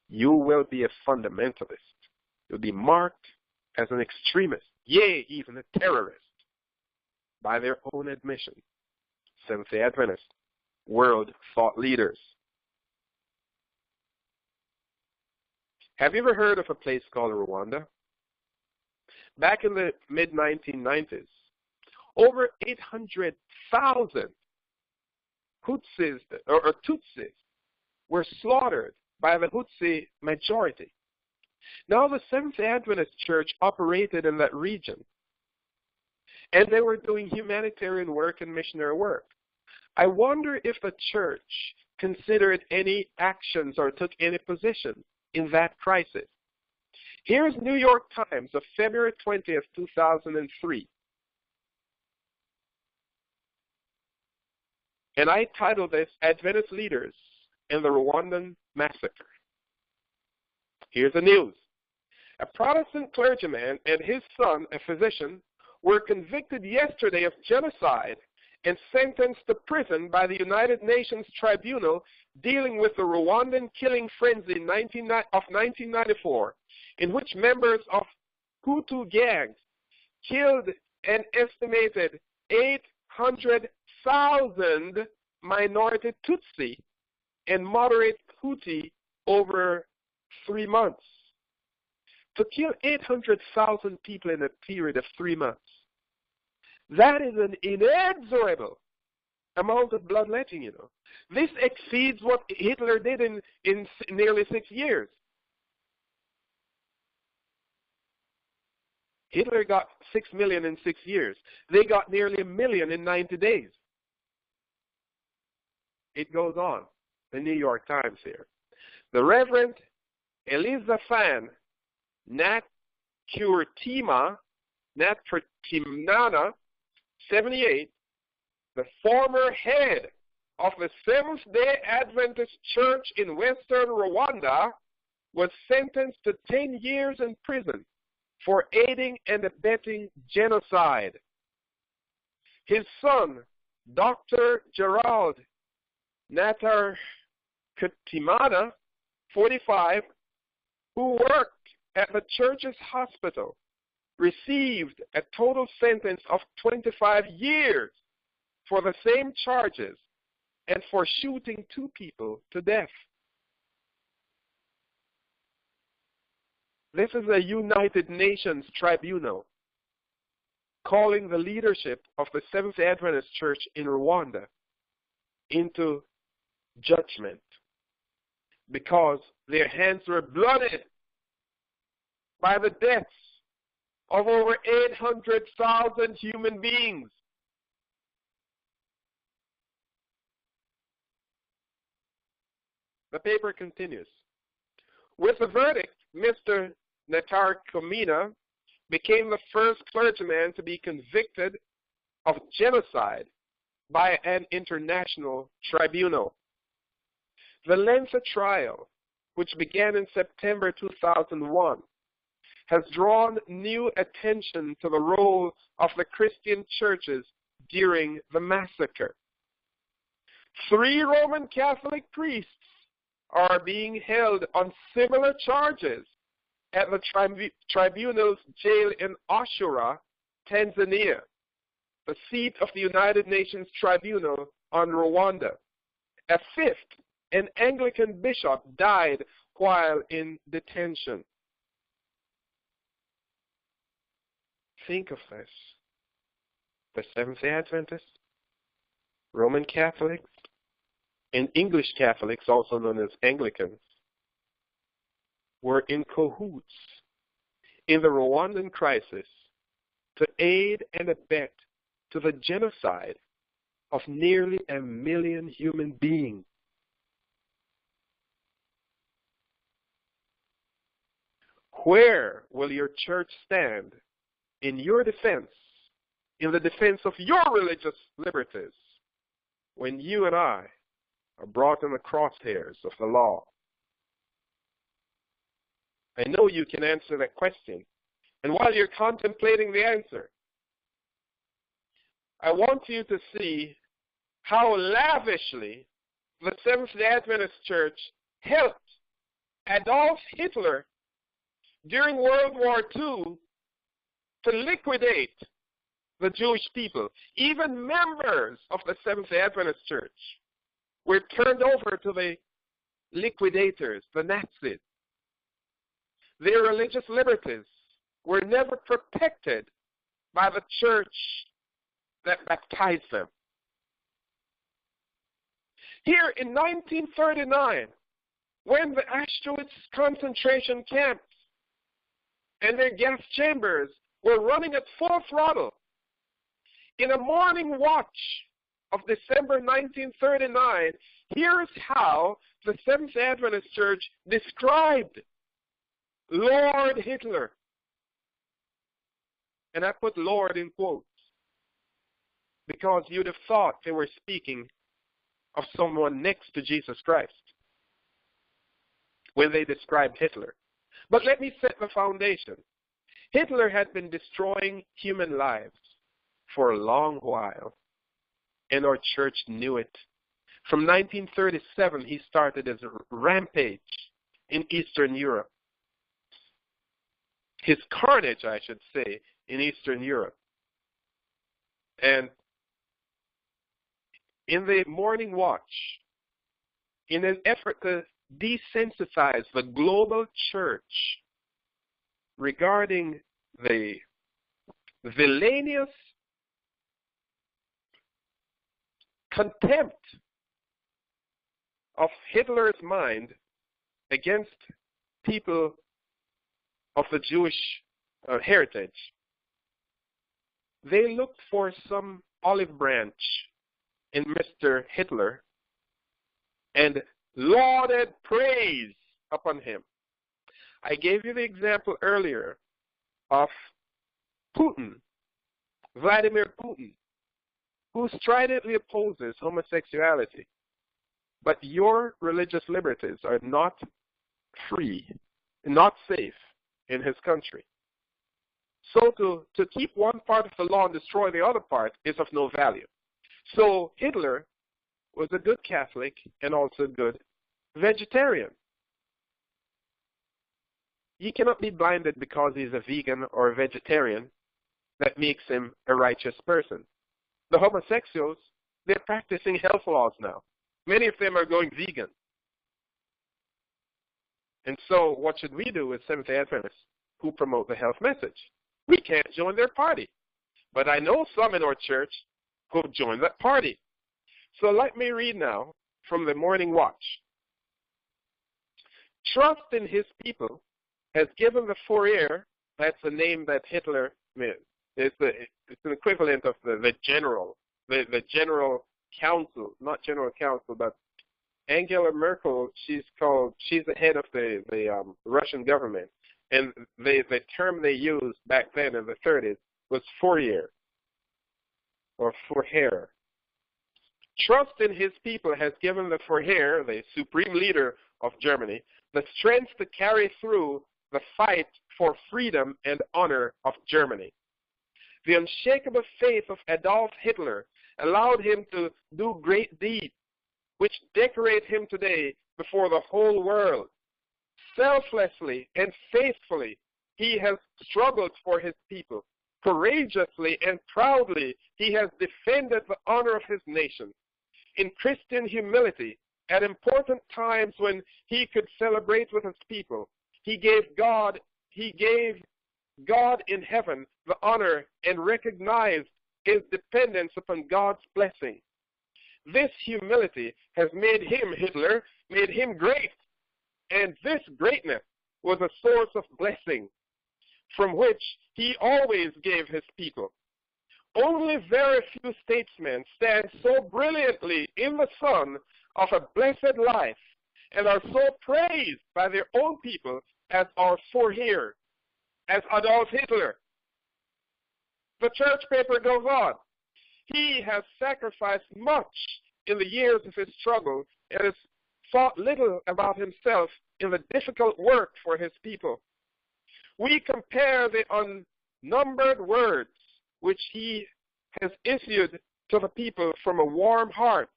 You will be a fundamentalist. You'll be marked as an extremist, yea, even a terrorist, by their own admission. Seventh-day Adventist world thought leaders. Have you ever heard of a place called Rwanda? Back in the mid-1990s, over 800,000 Tutsis were slaughtered by the Tutsi majority. Now the Seventh-day Adventist Church operated in that region, and they were doing humanitarian work and missionary work. I wonder if the church considered any actions or took any position in that crisis. Here's New York Times of February 20th, 2003. And I titled this, Adventist Leaders in the Rwandan Massacre. Here's the news. A Protestant clergyman and his son, a physician, were convicted yesterday of genocide and sentenced to prison by the United Nations Tribunal dealing with the Rwandan killing frenzy of 1994, in which members of Hutu gangs killed an estimated 800,000 minority Tutsi and moderate Hutu over 3 months. To kill 800,000 people in a period of 3 months, that is an inexorable amount of bloodletting, you know. This exceeds what Hitler did in nearly 6 years. Hitler got 6 million in 6 years. They got nearly 1 million in 90 days. It goes on. The New York Times here. The Reverend Elizaphan Natkurtimana, 78, the former head of the Seventh-day Adventist Church in Western Rwanda, was sentenced to 10 years in prison for aiding and abetting genocide. His son, Dr. Gerald Natkurtimana, 45, who worked at the church's hospital, received a total sentence of 25 years for the same charges and for shooting 2 people to death. This is a United Nations tribunal calling the leadership of the Seventh-day Adventist Church in Rwanda into judgment because their hands were blooded by the deaths of over 800,000 human beings. The paper continues. With the verdict, Mr. Natkurtimana became the first clergyman to be convicted of genocide by an international tribunal. The lengthy trial, which began in September 2001, has drawn new attention to the role of the Christian churches during the massacre. 3 Roman Catholic priests are being held on similar charges at the tribunal's jail in Arusha, Tanzania, the seat of the United Nations Tribunal on Rwanda. A 5th, an Anglican bishop, died while in detention. Think of this. The Seventh-day Adventists, Roman Catholics, and English Catholics, also known as Anglicans, were in cahoots in the Rwandan crisis to aid and abet to the genocide of nearly 1 million human beings. Where will your church stand in your defense, in the defense of your religious liberties, when you and I are brought in the crosshairs of the law? I know you can answer that question. And while you're contemplating the answer, I want you to see how lavishly the Seventh-day Adventist Church helped Adolf Hitler during World War II to liquidate the Jewish people, even members of the Seventh-day Adventist Church, were turned over to the liquidators, the Nazis. Their religious liberties were never protected by the church that baptized them. Here in 1939, when the Auschwitz concentration camps and their gas chambers were running at full throttle, in a morning watch of December 1939, here's how the Seventh-day Adventist Church described Lord Hitler. And I put Lord in quotes because you'd have thought they were speaking of someone next to Jesus Christ when they described Hitler. But let me set the foundation. Hitler had been destroying human lives for a long while, and our church knew it. From 1937, he started his rampage in Eastern Europe. His carnage, I should say, in Eastern Europe. And in the morning watch, in an effort to desensitize the global church regarding the villainous contempt of Hitler's mind against people of the Jewish heritage, they looked for some olive branch in Mr. Hitler and lauded praise upon him. I gave you the example earlier of Putin, Vladimir Putin, who stridently opposes homosexuality. But your religious liberties are not free, not safe in his country. So to keep one part of the law and destroy the other part is of no value. So Hitler was a good Catholic and also a good vegetarian. He cannot be blinded because he's a vegan or a vegetarian that makes him a righteous person. The homosexuals, they're practicing health laws now. Many of them are going vegan. And so what should we do as Seventh-day Adventists who promote the health message? We can't join their party. But I know some in our church who joined that party. So let me read now from the Morning Watch. Trust in his people has given the Fourier, that's the name that Hitler made. It's an equivalent of the general council, not general council, but Angela Merkel, she's the head of the Russian government. And the term they used back then in the 30s was Fourier, or Fourier. Trust in his people has given the Fourier, the supreme leader of Germany, the strength to carry through the fight for freedom and honor of Germany. The unshakable faith of Adolf Hitler allowed him to do great deeds, which decorate him today before the whole world. Selflessly and faithfully, he has struggled for his people. Courageously and proudly, he has defended the honor of his nation. In Christian humility, at important times when he could celebrate with his people, he gave God in heaven the honor and recognized his dependence upon God's blessing. This humility has made him, Hitler, made him great. And this greatness was a source of blessing from which he always gave his people. Only very few statesmen stand so brilliantly in the sun of a blessed life and are so praised by their own people as our Fourier, as Adolf Hitler. The church paper goes on. He has sacrificed much in the years of his struggle and has thought little about himself in the difficult work for his people. We compare the unnumbered words which he has issued to the people from a warm heart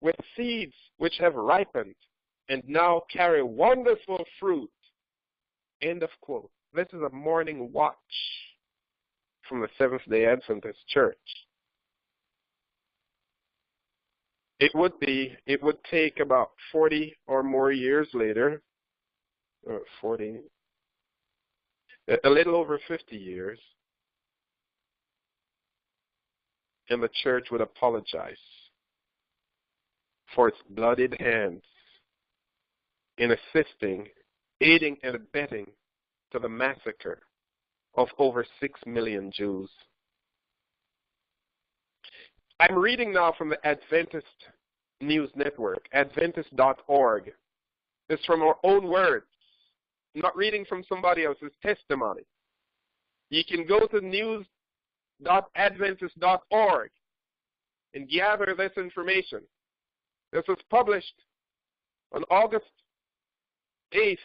with seeds which have ripened and now carry wonderful fruit. End of quote. This is a Morning Watch from the Seventh-day Adventist Church. It would take about 40 or more years later, a little over 50 years, and the church would apologize for its bloodied hands in assisting, aiding, and abetting to the massacre of over 6 million Jews. I'm reading now from the Adventist News Network, Adventist.org. It's from our own words. I'm not reading from somebody else's testimony. You can go to news.adventist.org and gather this information. This was published on August 15th,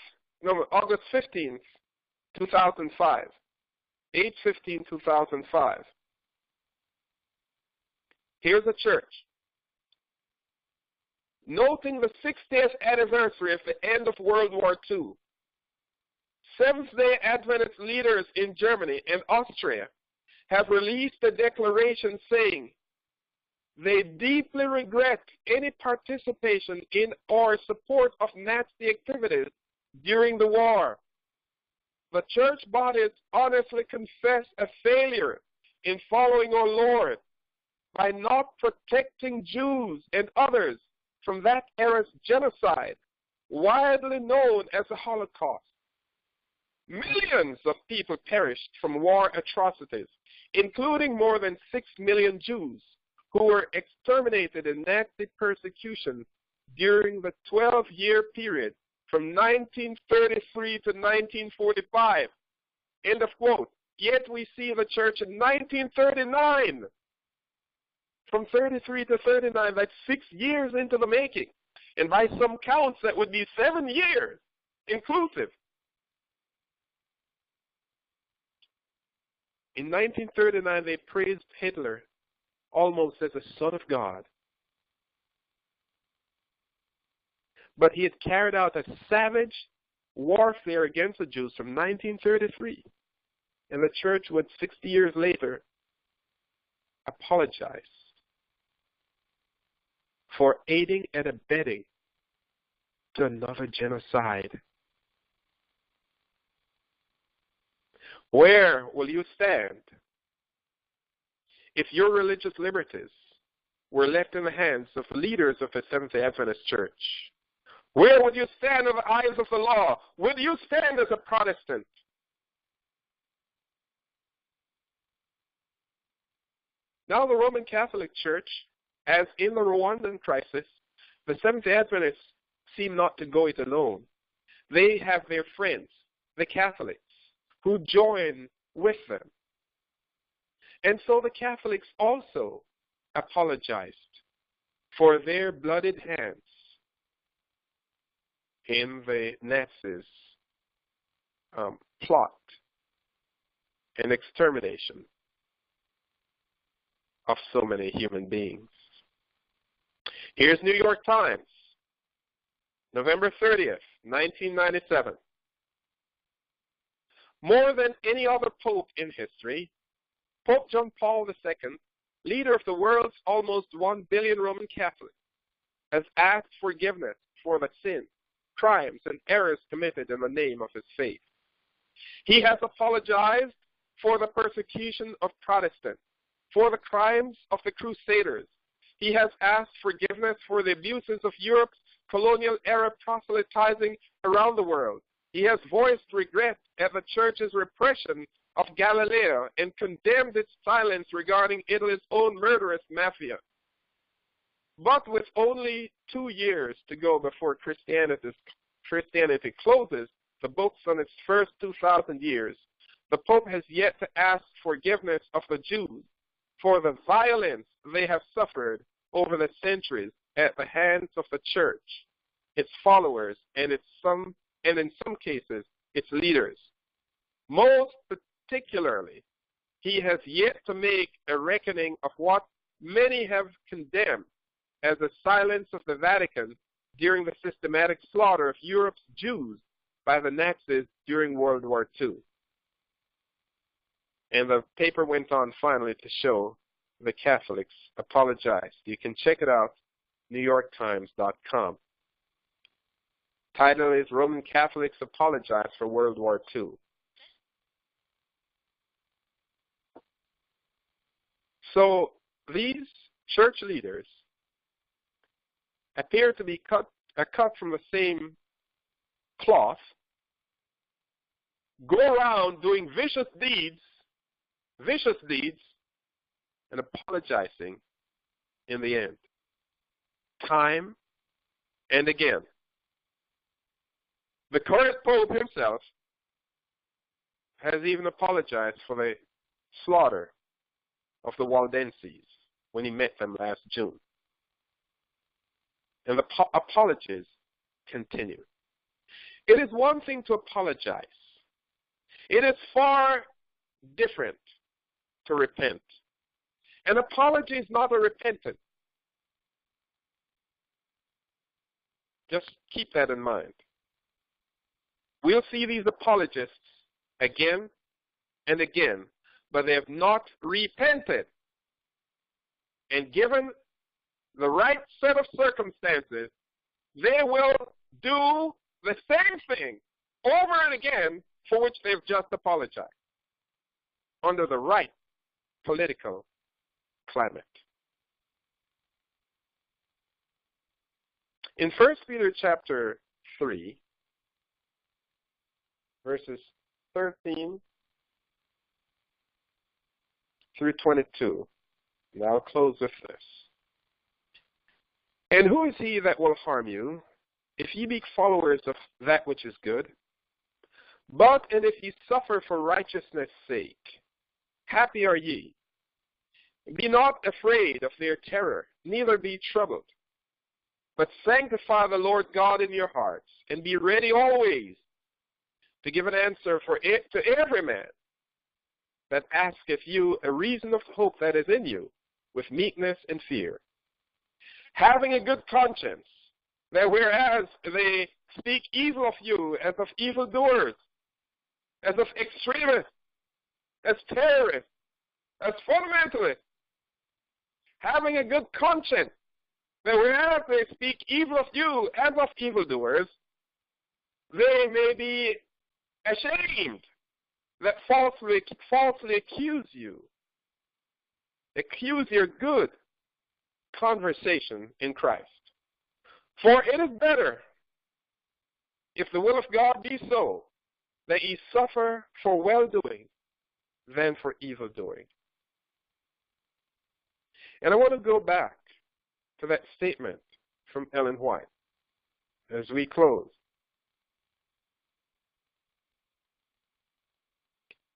2005. 8/15/2005. Here's a church. Noting the 60th anniversary of the end of World War II, Seventh-day Adventist leaders in Germany and Austria have released a declaration saying they deeply regret any participation in or support of Nazi activities during the war. The church bodies honestly confess a failure in following our Lord by not protecting Jews and others from that era's genocide, widely known as the Holocaust. Millions of people perished from war atrocities, including more than 6 million Jews who were exterminated in Nazi persecution during the 12-year period from 1933 to 1945. End of quote. Yet we see the church in 1939. From 33 to 39, that's 6 years into the making. And by some counts, that would be 7 years inclusive. In 1939, they praised Hitler almost as a son of God. But he had carried out a savage warfare against the Jews from 1933. And the church would, 60 years later, apologize for aiding and abetting to another genocide. Where will you stand if your religious liberties were left in the hands of leaders of the Seventh-day Adventist Church? Where would you stand in the eyes of the law? Would you stand as a Protestant? Now the Roman Catholic Church, as in the Rwandan crisis, the Seventh-day Adventists seem not to go it alone. They have their friends, the Catholics, who join with them. And so the Catholics also apologized for their bloodied hands in the Nazis' plot and extermination of so many human beings. Here's New York Times, November 30th, 1997. More than any other pope in history, Pope John Paul II, leader of the world's almost 1 billion Roman Catholics, has asked forgiveness for the sins, crimes, and errors committed in the name of his faith. He has apologized for the persecution of Protestants, for the crimes of the Crusaders. He has asked forgiveness for the abuses of Europe's colonial-era proselytizing around the world. He has voiced regret at the Church's repression of Galileo and condemned its silence regarding Italy's own murderous mafia. But with only 2 years to go before Christianity closes the books on its first 2,000 years, the Pope has yet to ask forgiveness of the Jews for the violence they have suffered over the centuries at the hands of the Church, its followers, and in some cases, its leaders. Most particularly, he has yet to make a reckoning of what many have condemned as the silence of the Vatican during the systematic slaughter of Europe's Jews by the Nazis during World War II. And the paper went on finally to show the Catholics apologized. You can check it out, NewYorkTimes.com. Title is Roman Catholics Apologize for World War II. So these church leaders appear to be cut from the same cloth, go around doing vicious deeds, and apologizing in the end, time and again. The current Pope himself has even apologized for the slaughter of the Waldenses when he met them last June. And the apologies continue. It is one thing to apologize. It is far different to repent. An apology is not a repentance. Just keep that in mind. We'll see these apologists again and again, but they have not repented. And given the right set of circumstances, they will do the same thing over and again for which they've just apologized under the right political climate. In 1 Peter chapter 3, verses 13 through 22, and I'll close with this. And who is he that will harm you, if ye be followers of that which is good? But and if ye suffer for righteousness' sake, happy are ye. Be not afraid of their terror, neither be troubled. But sanctify the Lord God in your hearts, and be ready always to give an answer to every man that asketh you a reason of hope that is in you, with meekness and fear. Having a good conscience, that whereas they speak evil of you as of evildoers, as of extremists, as terrorists, as fundamentalists, having a good conscience, that whereas they speak evil of you as of evildoers, they may be ashamed that falsely accuse you. Accuse your good conversation in Christ. For it is better, if the will of God be so, that ye suffer for well-doing than for evil-doing. And I want to go back to that statement from Ellen White as we close.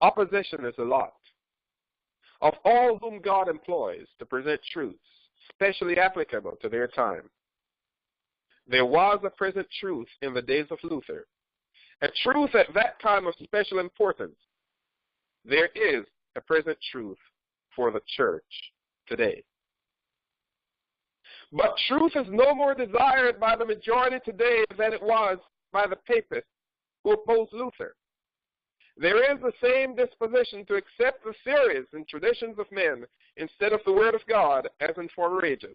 Opposition is a lot of all whom God employs to present truths, specially applicable to their time. There was a present truth in the days of Luther, a truth at that time of special importance. There is a present truth for the church today. But truth is no more desired by the majority today than it was by the papists who opposed Luther. There is the same disposition to accept the theories and traditions of men instead of the Word of God as in former ages.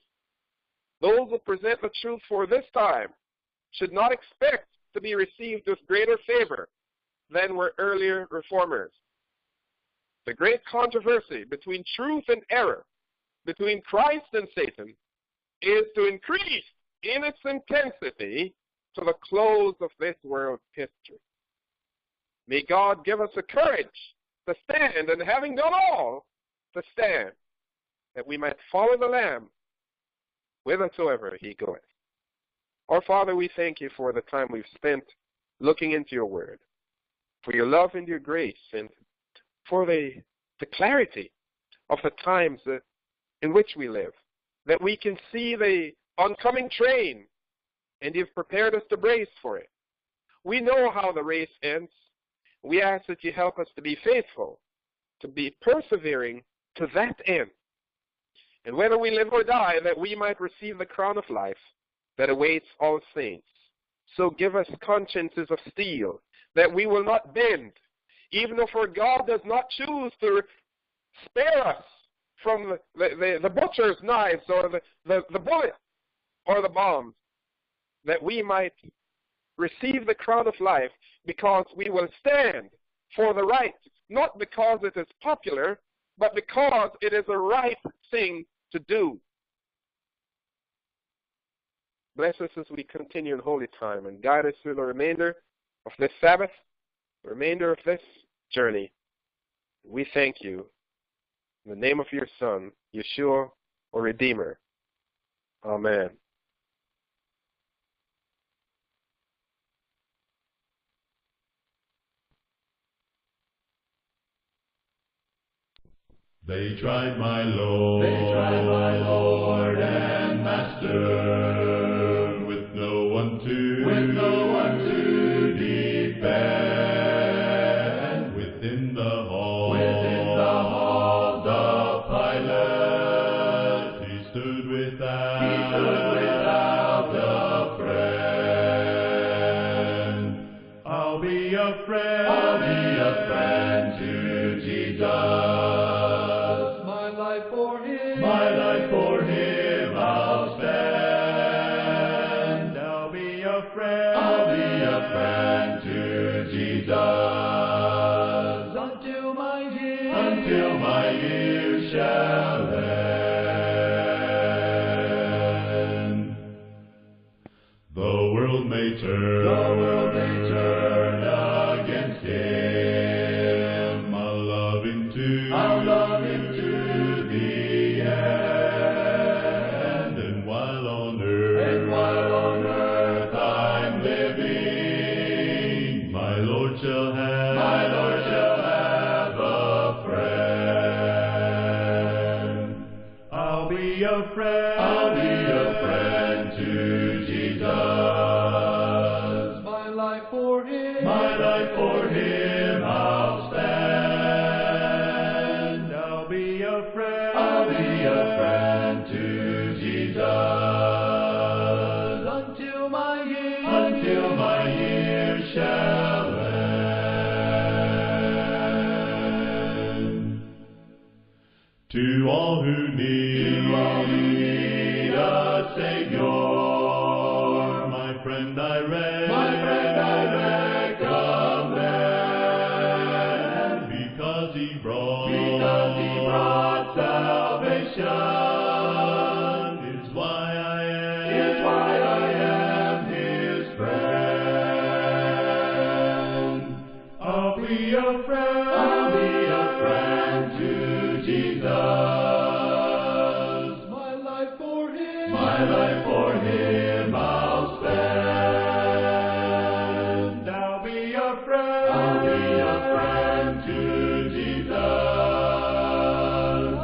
Those who present the truth for this time should not expect to be received with greater favor than were earlier reformers. The great controversy between truth and error, between Christ and Satan, is to increase in its intensity to the close of this world's history. May God give us the courage to stand, and having done all, to stand, that we might follow the Lamb whithersoever he goeth. Our Father, we thank you for the time we've spent looking into your word, for your love and your grace, and for the clarity of the times in which we live, that we can see the oncoming train, and you've prepared us to brace for it. We know how the race ends. We ask that you help us to be faithful, to be persevering to that end. And whether we live or die, that we might receive the crown of life that awaits all saints. So give us consciences of steel, that we will not bend, even if our God does not choose to spare us from the butcher's knives or the bullet or the bombs, that we might receive the crown of life because we will stand for the right, not because it is popular, but because it is the right thing to do. Bless us as we continue in holy time and guide us through the remainder of this Sabbath, the remainder of this journey. We thank you. In the name of your Son, Yeshua, or Redeemer. Amen. They tried my Lord and Master, with no one to defend. Within the halls of Pilate, he stood without a friend. I'll be a friend to Jesus. For him I'll stand. I'll be a friend to Jesus until my years shall end. The world may turn against him. I'll love him to the end. And while on earth I'm living, my Lord shall have a friend. I'll be a friend to Jesus. My life for him I'll stand. I'll be a friend to Jesus until my years shall end. To all who need a Savior, my friend I recommend, because he brought salvation, is why I am his friend. I'll be a friend to Jesus. My life for him I'll spend. I'll be a friend to Jesus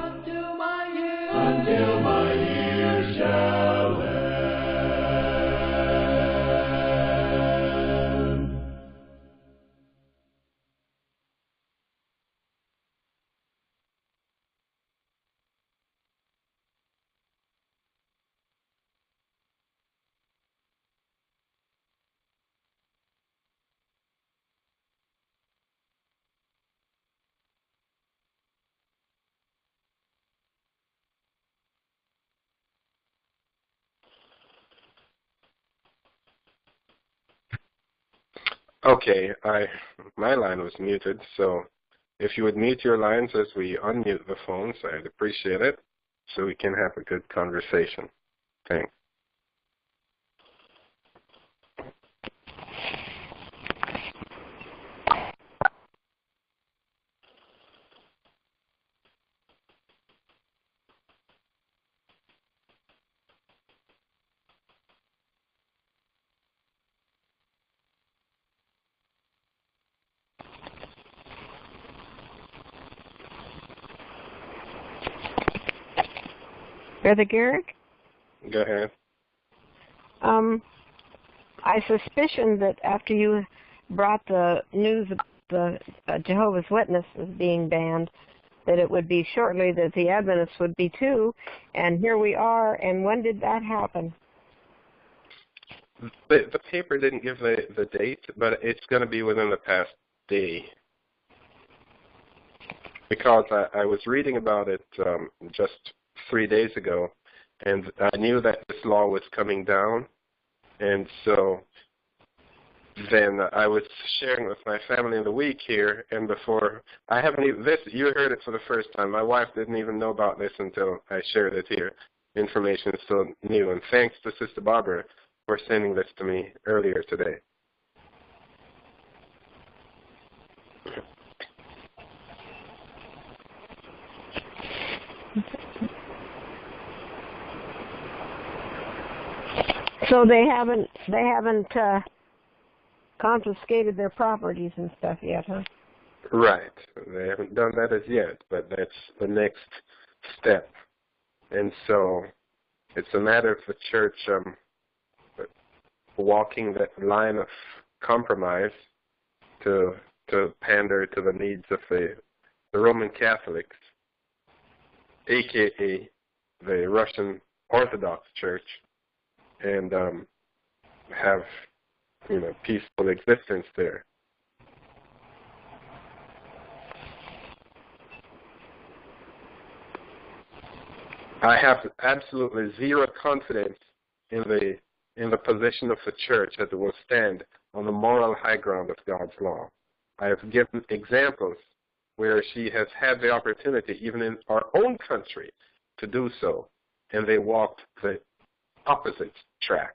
until my years shall end. Okay, my line was muted, so if you would mute your lines as we unmute the phones, I'd appreciate it, so we can have a good conversation. Thanks. Brother Garrick? Go ahead. I suspicion that after you brought the news of the Jehovah's Witnesses being banned, that it would be shortly that the Adventists would be too, and here we are. And when did that happen? The paper didn't give the date, but it's going to be within the past day. because I was reading about it just 3 days ago, and I knew that this law was coming down, and so then I was sharing with my family in the week here, and before I haven't even you heard it for the first time. My wife didn't even know about this until I shared it here. Information is still new, and thanks to Sister Barbara for sending this to me earlier today. So they haven't confiscated their properties and stuff yet, huh? Right. They haven't done that as yet, but that's the next step. And so it's a matter of the church walking that line of compromise to pander to the needs of the Roman Catholics, a.k.a. the Russian Orthodox Church, and have peaceful existence there. I have absolutely zero confidence in the position of the church that it will stand on the moral high ground of God's law. I have given examples where she has had the opportunity, even in our own country, to do so, and they walked the opposite track.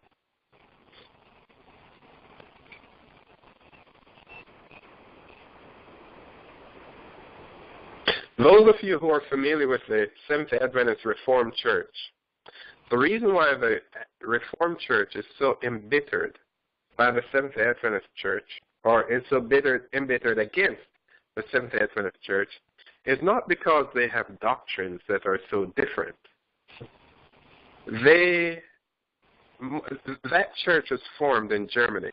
Those of you who are familiar with the Seventh-day Adventist Reformed Church, the reason why the Reformed Church is so embittered by the Seventh-day Adventist Church, or is so embittered against the Seventh-day Adventist Church, is not because they have doctrines that are so different. That church was formed in Germany.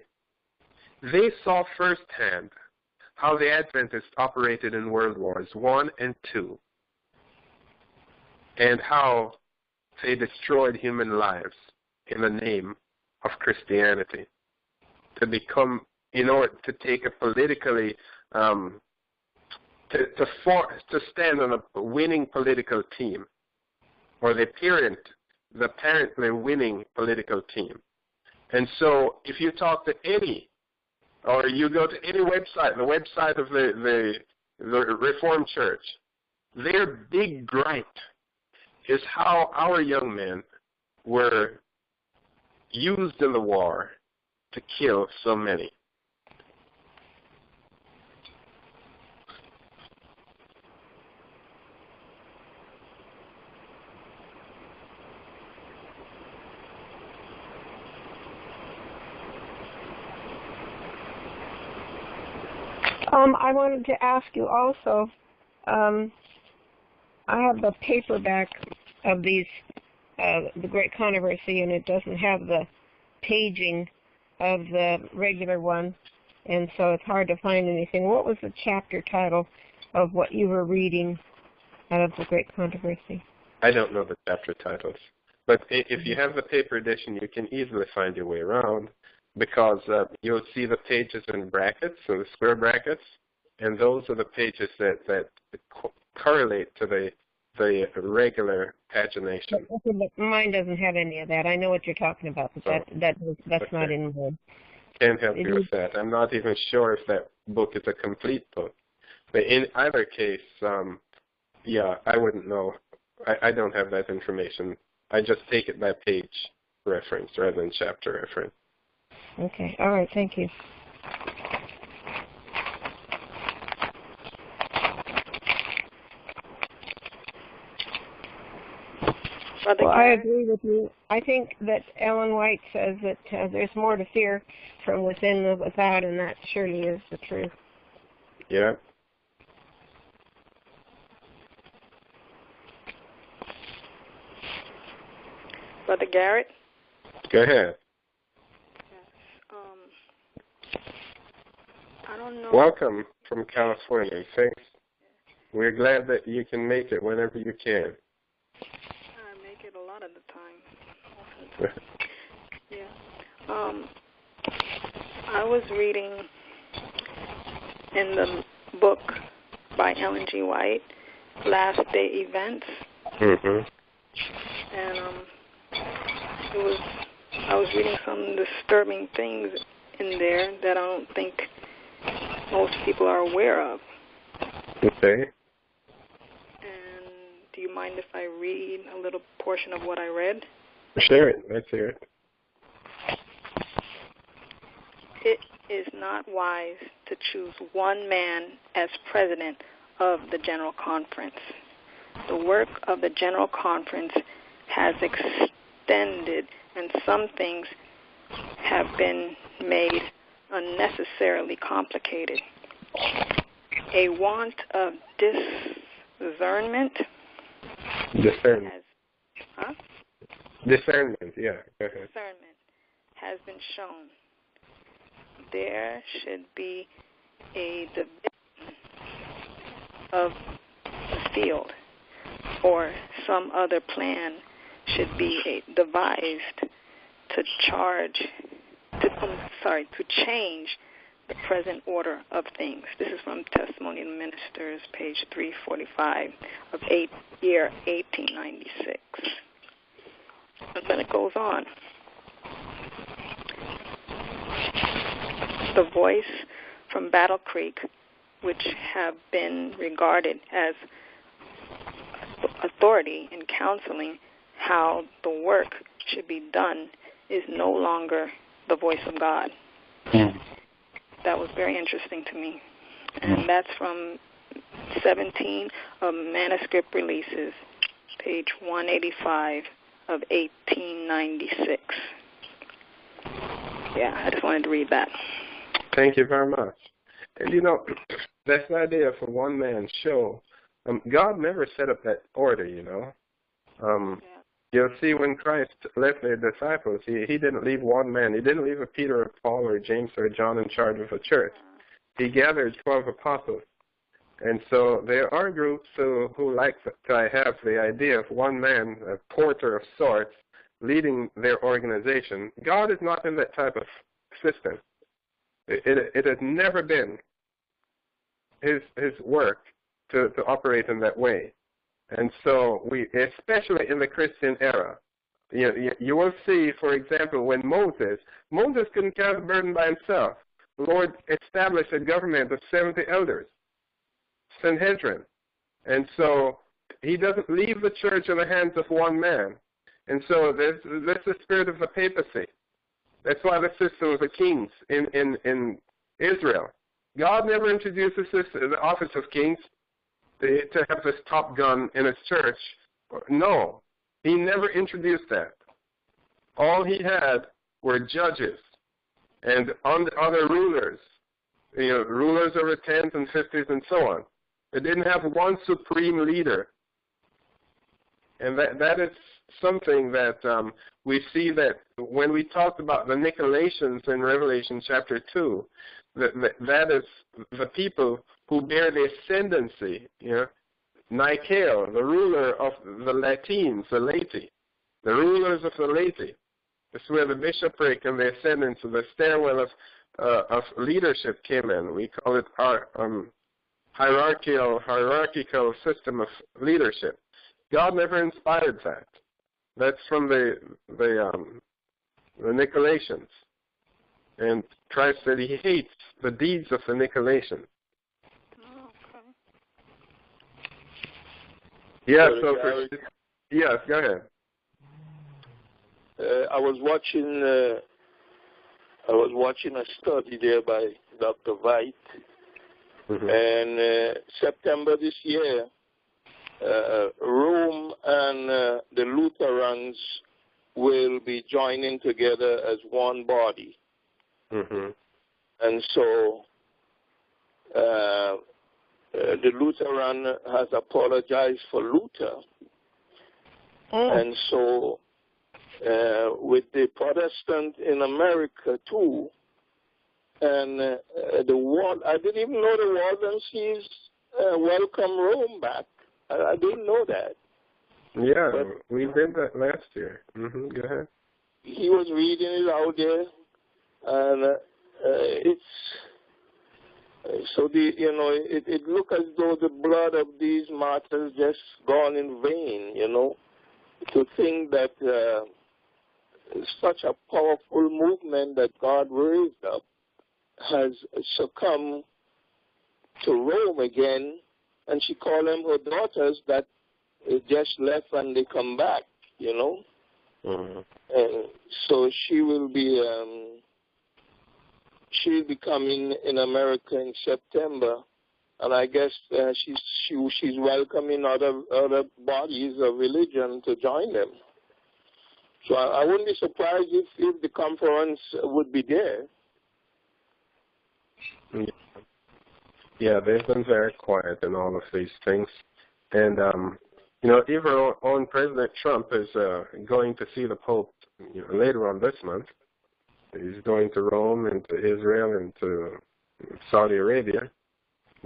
They saw firsthand how the Adventists operated in World Wars I and II, and how they destroyed human lives in the name of Christianity, in order to take a politically, to stand on a winning political team, or the apparently winning political team. And so if you talk to or you go to any website, the website of the Reformed Church, their big gripe is how our young men were used in the war to kill so many. I wanted to ask you also, I have the paperback of these, The Great Controversy, and it doesn't have the paging of the regular one, and so it's hard to find anything. What was the chapter title of what you were reading out of The Great Controversy? I don't know the chapter titles, but if you have the paper edition, you can easily find your way around, because you'll see the pages in brackets, so the square brackets, and those are the pages that correlate to the regular pagination. Okay, but mine doesn't have any of that. I know what you're talking about, but that's okay. Not in the... Can't help you with that. I'm not even sure if that book is a complete book. But in either case, I wouldn't know. I don't have that information. I just take it by page reference rather than chapter reference. Okay. All right. Thank you. Well, I agree with you. I think that Ellen White says that there's more to fear from within than without, and that surely is the truth. Yeah. Brother Garrett? Go ahead. I don't know. Welcome from California. Thanks. We're glad that you can make it whenever you can. I make it a lot of the time. Yeah. I was reading in the book by Ellen G. White, Last Day Events. Mm-hmm. And I was reading some disturbing things in there that I don't think most people are aware of. Okay. And do you mind if I read a little portion of what I read? Share it. Let's hear it. It is not wise to choose one man as president of the General Conference. The work of the General Conference has extended, and some things have been made unnecessarily complicated. A want of discernment Discernment, yeah. Go ahead. Discernment has been shown. There should be a division of the field, or some other plan should be devised to change the present order of things. This is from Testimony of the Ministers, page 345 of year 1896. And then it goes on. The voice from Battle Creek, which have been regarded as authority in counseling how the work should be done, is no longer the voice of God. That was very interesting to me. And that's from 17 of Manuscript Releases, page 185 of 1896. Yeah, I just wanted to read that. Thank you very much. And this idea for one-man show, God never set up that order, You'll see when Christ left the disciples, he didn't leave one man. He didn't leave a Peter or Paul or James or John in charge of a church. He gathered 12 apostles. And so there are groups who like to have the idea of one man, a porter of sorts, leading their organization. God is not in that type of system. It has never been his work to operate in that way. And so we, especially in the Christian era, you will see, for example, when Moses couldn't carry the burden by himself. The Lord established a government of 70 elders, Sanhedrin. And so he doesn't leave the church in the hands of one man. And so that's the spirit of the papacy. That's why the system of the kings in Israel. God never introduced the office of kings to have this top gun in his church. No, he never introduced that. All he had were judges and other rulers, rulers over 10s and 50s and so on. They didn't have one supreme leader. And that is something that we see that when we talked about the Nicolaitans in Revelation chapter 2, that is the people who bear the ascendancy, Nicael, the ruler of the Latines, the laity, the rulers of the laity. This is where the bishopric and the ascendance of the stairwell of leadership came in. We call it our hierarchical system of leadership. God never inspired that. That's from the Nicolaitans. And Christ said he hates the deeds of the Nicolaitans. Yeah, yes, go ahead. I was watching a study there by Dr. Veit, and September this year, Rome and the Lutherans will be joining together as one body. And so the Lutheran has apologized for Luther. And so with the Protestant in America too, and I didn't even know the Waldenses welcome Rome back. I didn't know that. Yeah, but we did that last year. Go ahead. He was reading it out there, and So it look as though the blood of these martyrs just gone in vain. To think that such a powerful movement that God raised up has succumbed to Rome again, and she called them her daughters that just left and they come back. Mm-hmm. And so she'll be coming in America in September, and I guess she's welcoming other bodies of religion to join them. So I wouldn't be surprised if the conference would be there. Yeah, they've been very quiet in all of these things, and even our own President Trump is going to see the Pope later on this month. He's going to Rome and to Israel and to Saudi Arabia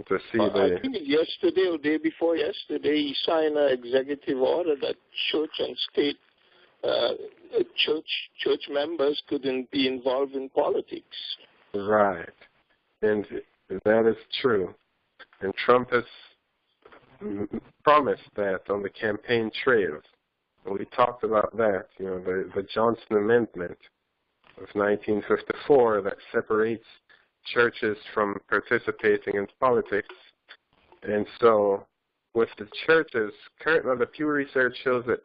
to see I think yesterday or day before yesterday, he signed an executive order that church and state church members couldn't be involved in politics. Right, and that is true. And Trump has promised that on the campaign trail. We talked about that, the Johnson Amendment of 1954 that separates churches from participating in politics. And so with the churches, currently the Pew Research shows that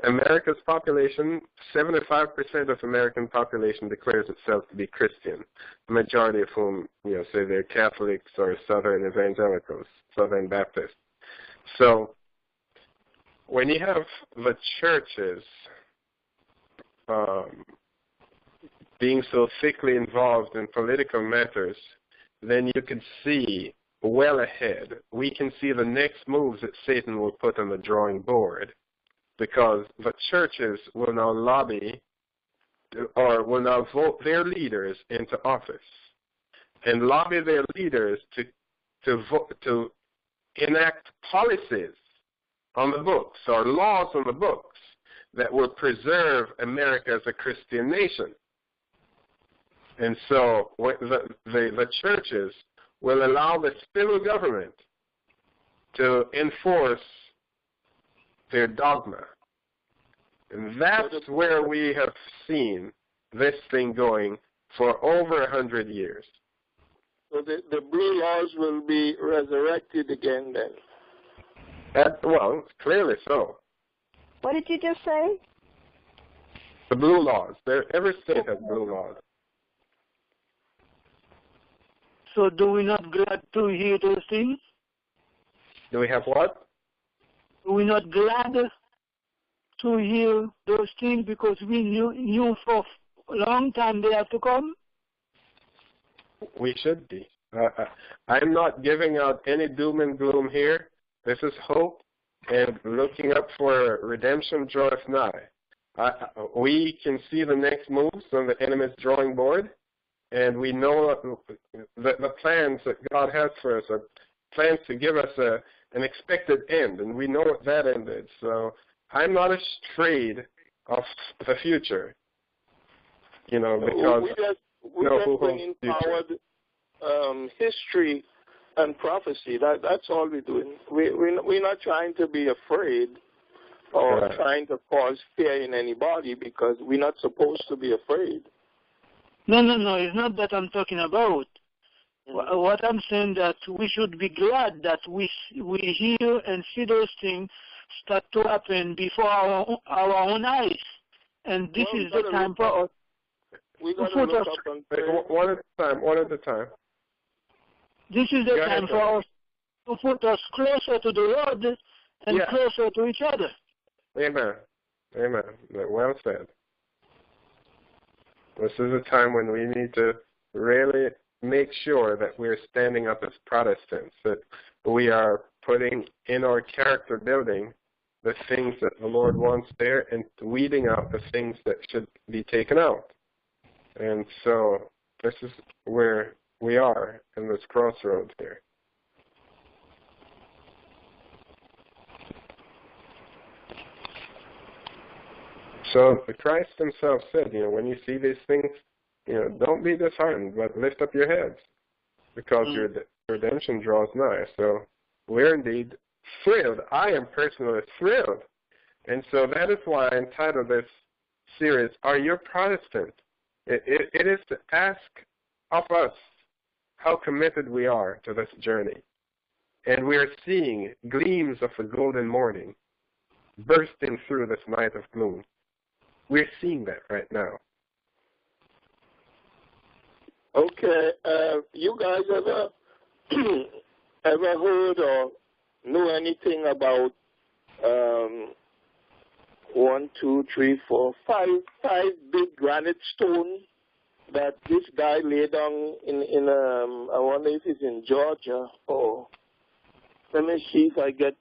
America's population, 75% of American population declares itself to be Christian, the majority of whom, say they're Catholics or Southern Evangelicals, Southern Baptists. So when you have the churches being so thickly involved in political matters, then you can see well ahead. We can see the next moves that Satan will put on the drawing board, because the churches will now lobby or will now vote their leaders into office and lobby their leaders to enact policies on the books or laws on the books that will preserve America as a Christian nation. And so the churches will allow the civil government to enforce their dogma. And that's where we have seen this thing going for over 100 years. So the blue laws will be resurrected again then? Well, clearly so. What did you just say? The blue laws. Every state has blue laws. So do we not glad to hear those things? Do we have what? Are we not glad to hear those things because we knew for a long time they have to come? We should be. I'm not giving out any doom and gloom here. This is hope and looking up for redemption draweth nigh. We can see the next moves on the enemy's drawing board, and we know that the plans that God has for us are plans to give us an expected end, and we know what that end is. So I'm not afraid of the future, because we just bring forward history and prophecy. That's all we're doing. We're not trying to be afraid or trying to cause fear in anybody, because we're not supposed to be afraid. No. It's not that I'm talking about. What I'm saying that we should be glad that we hear and see those things start to happen before our own eyes. And this is the time for us. We got to look up and pray. One at a time. This is the time for us to put us closer to the Lord and closer to each other. Amen. Well said. This is a time when we need to really make sure that we're standing up as Protestants, that we are putting in our character building the things that the Lord wants there and weeding out the things that should be taken out. And so this is where we are in this crossroads here. So Christ himself said, when you see these things, don't be disheartened, but lift up your heads, because your redemption draws nigh. So we're indeed thrilled. I am personally thrilled. And so that is why I entitled this series, Are You a Protestant? It is to ask of us how committed we are to this journey. And we are seeing gleams of the golden morning bursting through this night of gloom. We're seeing that right now. Okay, you guys ever heard or know anything about 1, 2, 3, 4, 5 big granite stones that this guy laid down in I wonder if it's in Georgia or let me see if I get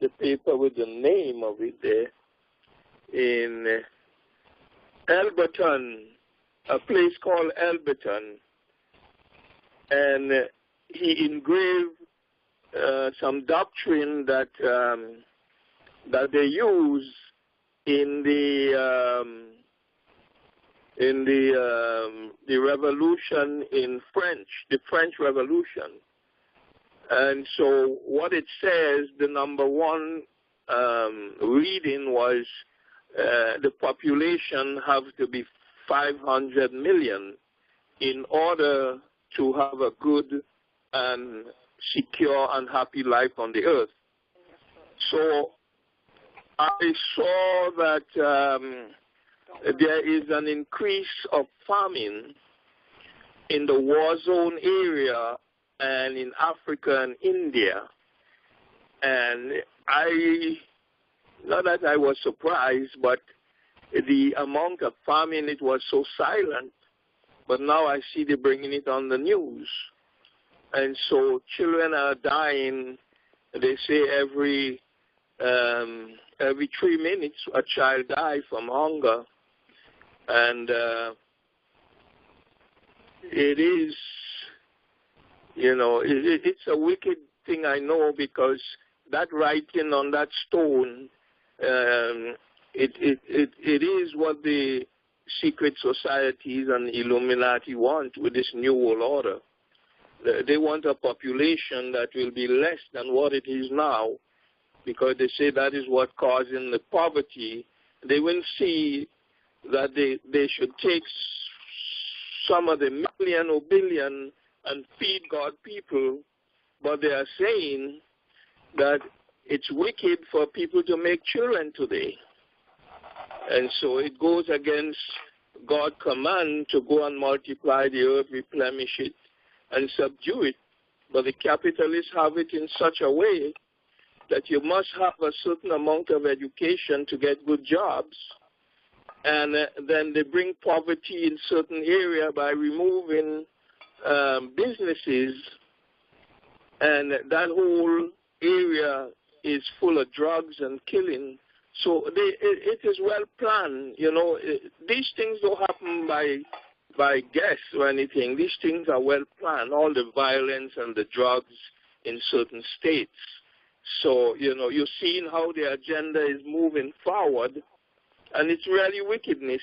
the paper with the name of it there. In Alberton, a place called Alberton, and he engraved some doctrine that they use in the revolution in French, the French Revolution. And so what it says, the number one reading was the population have to be 500 million in order to have a good and secure and happy life on the earth. So I saw that there is an increase of famine in the war zone area and in Africa and India. And not that I was surprised, but the amount of famine, it was so silent. But now I see they're bringing it on the news. And so children are dying. They say every 3 minutes a child dies from hunger. And it is, it's a wicked thing, I know, because that writing on that stone, it is what the secret societies and Illuminati want with this New World Order. They want a population that will be less than what it is now, because they say that is what causing the poverty. They will see that they should take some of the million or billion and feed God people, but they are saying that it's wicked for people to make children today. And so it goes against God's command to go and multiply the earth, replenish it, and subdue it. But the capitalists have it in such a way that you must have a certain amount of education to get good jobs. And then they bring poverty in certain area by removing businesses, and that whole area is full of drugs and killing. So it is well planned. These things don't happen by guess or anything. These things are well planned, all the violence and the drugs in certain states. So, you're seeing how the agenda is moving forward, and it's really wickedness.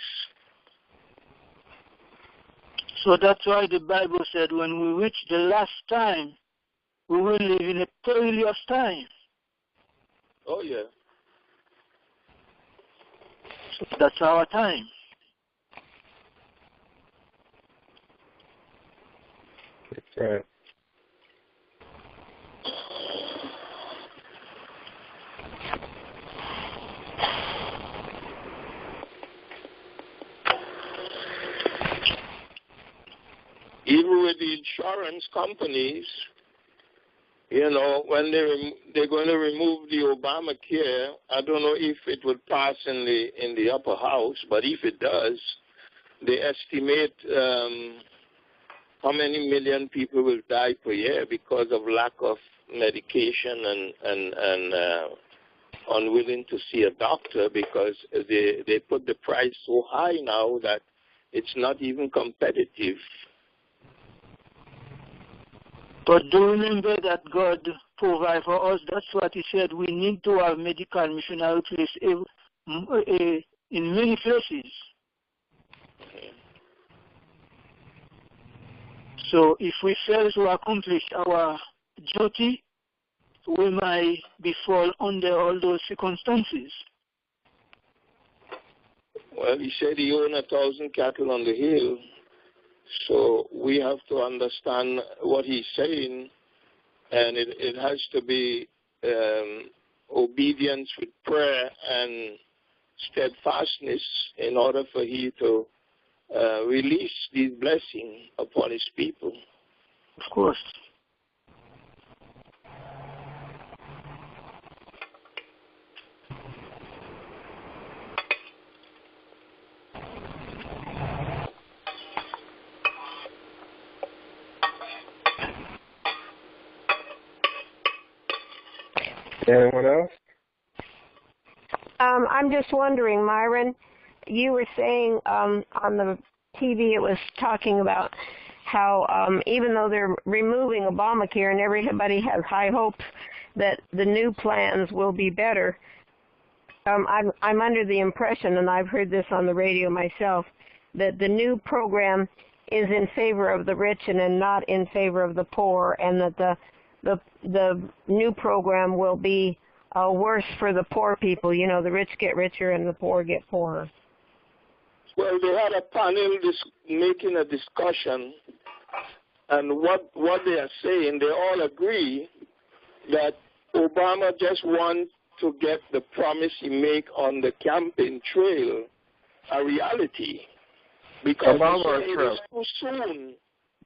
So that's why the Bible said when we reach the last time, we will live in a perilous time. Oh, yeah. So that's our time. That's right. Even with the insurance companies, when they're going to remove the Obamacare, I don't know if it would pass in the upper house, but if it does, they estimate how many million people will die per year because of lack of medication and unwilling to see a doctor, because they put the price so high now that it's not even competitive. But do remember that God provides for us. That's what He said. We need to have medical missionary place in many places. So if we fail to accomplish our duty, we might be fall under all those circumstances. Well, he said he owned 1,000 cattle on the hill. So we have to understand what he's saying, and it has to be obedience with prayer and steadfastness in order for he to release these blessings upon his people. Of course. Anyone else? I'm just wondering, Myron, you were saying on the TV it was talking about how even though they're removing Obamacare and everybody has high hopes that the new plans will be better, I'm under the impression, and I've heard this on the radio myself, that the new program is in favor of the rich and not in favor of the poor, and that the new program will be worse for the poor people. You know, the rich get richer and the poor get poorer. Well, they had a panel making a discussion, and what they are saying, they all agree that Obama just wants to get the promise he make on the campaign trail a reality. Because it is too soon.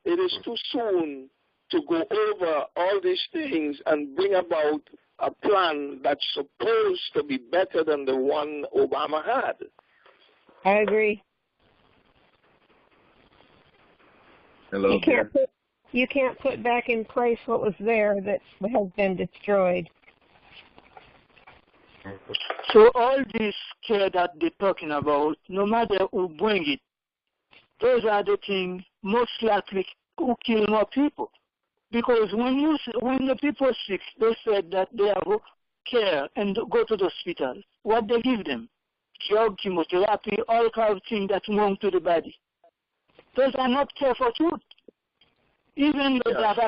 It is too soon to go over all these things and bring about a plan that's supposed to be better than the one Obama had. I agree. Hello. You can't put back in place what was there that has been destroyed. So all this care that they're talking about, no matter who bring it, those are the things most likely who kill more people. Because when the people are sick, they said that they have care and go to the hospital. What they give them? Drug, chemotherapy, all kinds of things that wrong to the body. Those are not care for truth. Even though they have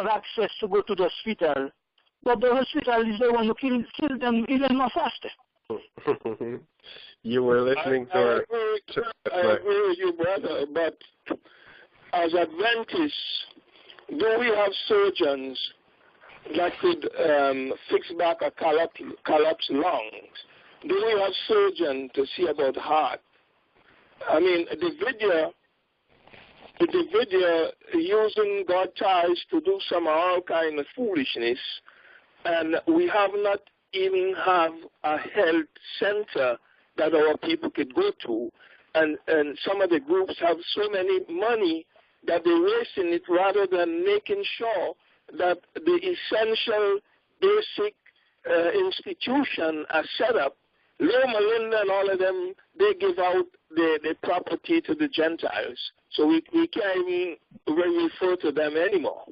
access to go to the hospital, but the hospital is the one who kill them even more faster. You were listening to I agree with you, brother, but as Adventists, do we have surgeons that could fix back a collapsed lungs? Do we have surgeons to see about heart? I mean, the video using God ties to do some all kind of foolishness, and we have not even have a health center that our people could go to, and some of the groups have so many money that they're wasting it rather than making sure that the essential basic institution are set up. Loma Linda and all of them, they give out the property to the Gentiles. So we can't even refer to them anymore.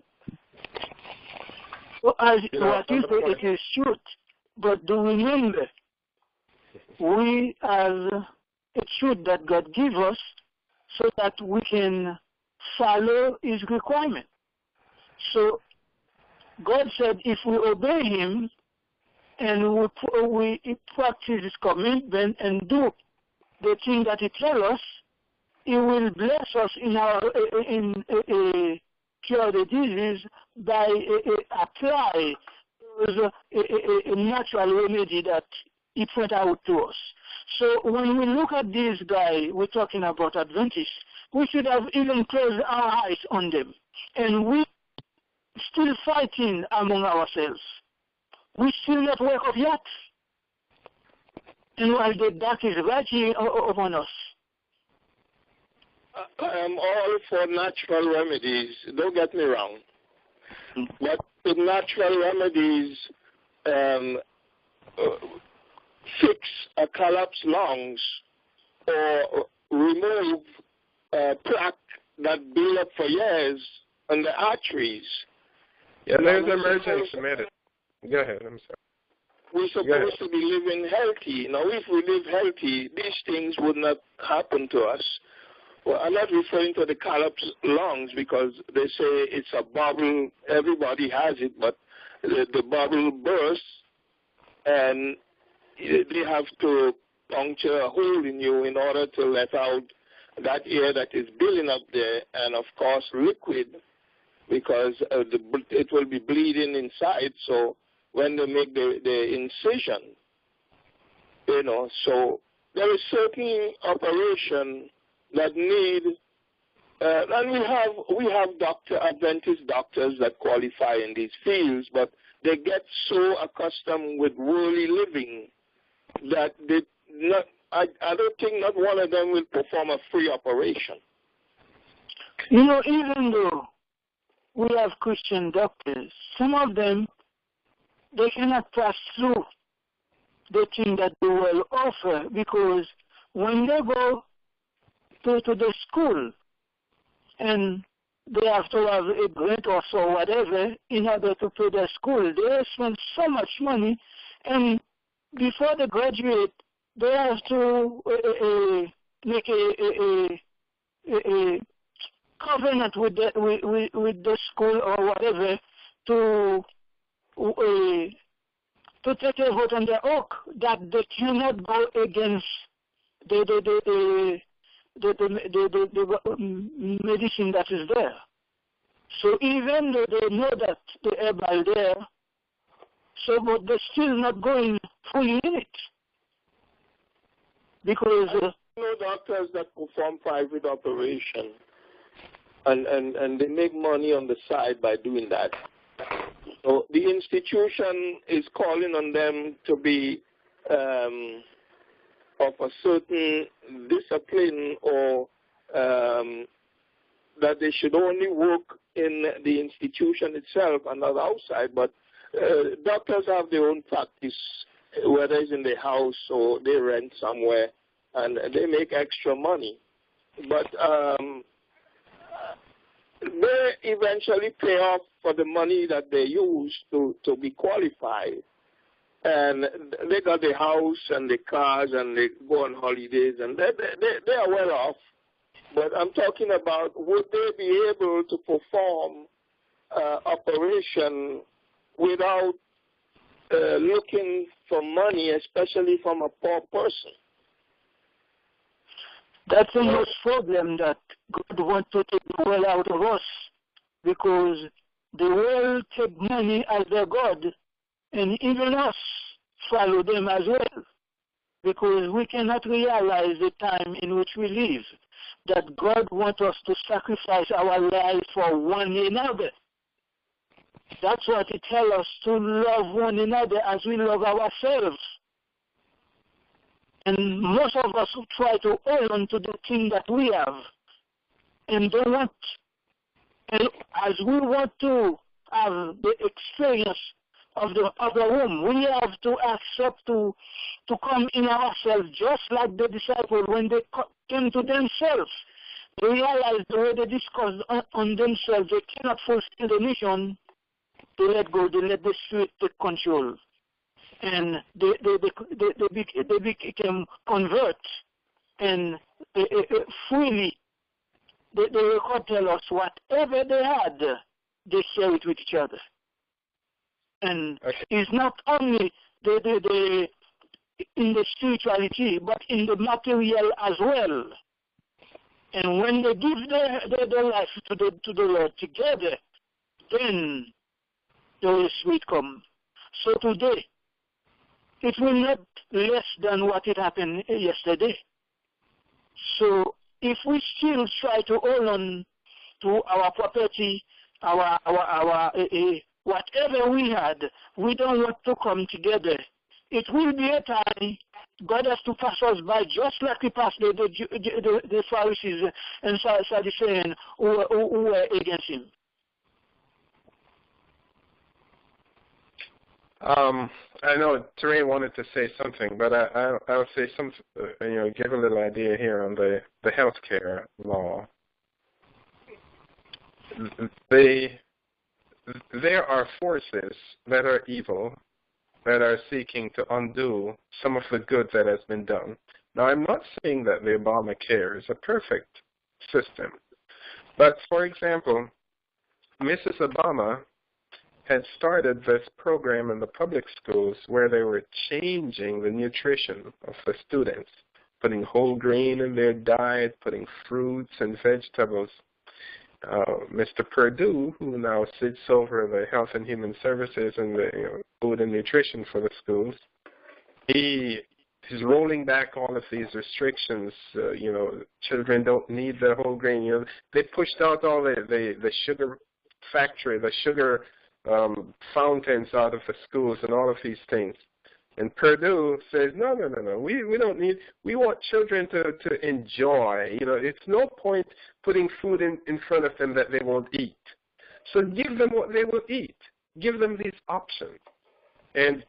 Well, what you say, it is truth. But do remember, we have a truth that God gives us so that we can follow His requirement. So God said if we obey Him and we practice His commitment and do the thing that He tells us, He will bless us in cure the disease by apply a natural remedy that He put out to us. So when we look at this guy, we're talking about Adventists, we should have even closed our eyes on them. And we still fighting among ourselves. We still not wake up yet. And while the dark is raging upon us. I am all for natural remedies. Don't get me wrong. But the natural remedies fix a collapsed lungs or remove plaque that build up for years on the arteries. Yeah, there's emergency medicine. Go ahead, I'm sorry. We're supposed to be living healthy. Now, if we live healthy, these things would not happen to us. Well, I'm not referring to the collapsed lungs because they say it's a bubble. Everybody has it, but the bubble bursts, and they have to puncture a hole in you in order to let out that air that is building up there, and of course liquid, because it will be bleeding inside. So when they make the incision, so there is certain operation that need, and we have Adventist doctors that qualify in these fields, but they get so accustomed with worldly living that I don't think not one of them will perform a free operation. Even though we have Christian doctors, some of them, they cannot pass through the thing that they will offer, because when they go to the school and they have to have a grant or so whatever in order to pay their school, they spend so much money, and before they graduate, they have to make a covenant with the school or whatever to take a vote on the oak that they cannot go against the medicine that is there. So even though they know that the herb are there, but they're still not going fully in it. Because no doctors that perform private operation, and they make money on the side by doing that. So the institution is calling on them to be of a certain discipline, or that they should only work in the institution itself and not outside. But doctors have their own practice, whether it's in their house or they rent somewhere, and they make extra money. But they eventually pay off for the money that they use to be qualified. And they got the house and the cars and they go on holidays, and they are well off. But I'm talking about, would they be able to perform operation without looking for money, especially from a poor person? That's the most problem, that God wants to take the world out of us, because the world take money as their God, and even us follow them as well, because we cannot realize the time in which we live, that God wants us to sacrifice our lives for one another. That's what it tells us, to love one another as we love ourselves. And most of us try to hold on to the thing that we have, and don't want, and as we want to have the experience of the other room, we have to accept to come in ourselves, just like the disciples when they came to themselves. They realized the way they discussed on themselves, they cannot fulfill the mission. They let go, they let the Spirit take control. And they became converts, and freely they record tell us whatever they had, they share it with each other. And it's not only in the spirituality, but in the material as well. And when they give their life to the Lord together, then the Spirit comes. So today, it will not less than what it happened yesterday. So if we still try to hold on to our property, our whatever we had, we don't want to come together. It will be a time God has to pass us by, just like He passed the Pharisees and Sadducees who were against Him. I know Terrain wanted to say something, but I'll say some, give a little idea here on the healthcare law. There are forces that are evil that are seeking to undo some of the good that has been done. Now, I'm not saying that the Obamacare is a perfect system. But, for example, Mrs. Obama had started this program in the public schools where they were changing the nutrition of the students, putting whole grain in their diet, putting fruits and vegetables. Mr. Perdue, who now sits over the Health and Human Services and the food and nutrition for the schools, he's rolling back all of these restrictions. Children don't need the whole grain. They pushed out all the sugar factory, the sugar fountains out of the schools and all of these things. And Perdue says, no, we don't need, we want children to enjoy. It's no point putting food in front of them that they won't eat. So give them what they will eat. Give them these options. And,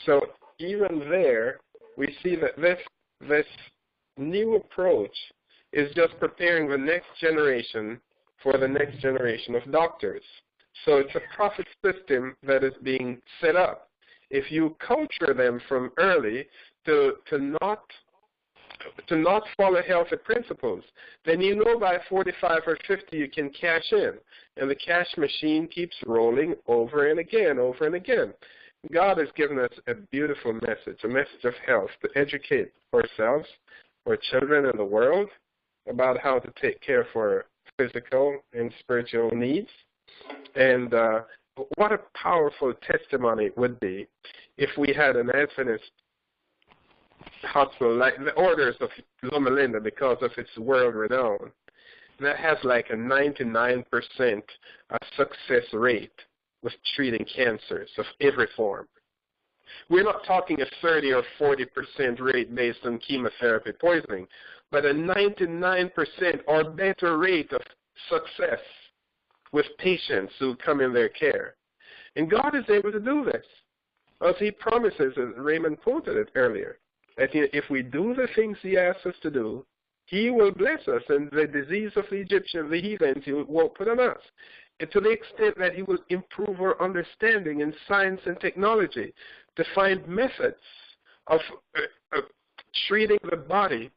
so even there, we see that this new approach is just preparing the next generation for the next generation of doctors. So it's a profit system that is being set up. If you culture them from early to not follow healthy principles, then by 45 or 50 you can cash in. And the cash machine keeps rolling over and again, over and again. God has given us a beautiful message, a message of health, to educate ourselves, our children, and the world about how to take care of our physical and spiritual needs. And what a powerful testimony it would be if we had an Adventist hospital like the Orders of Loma Linda, because of its world renown, that has like a 99% success rate with treating cancers of every form. We're not talking a 30 or 40% rate based on chemotherapy poisoning, but a 99% or better rate of success with patients who come in their care. And God is able to do this, as He promises, and Raymond quoted it earlier, that if we do the things He asks us to do, He will bless us, and the disease of the Egyptians, the heathens, He won't put on us. And to the extent that He will improve our understanding in science and technology to find methods of treating the body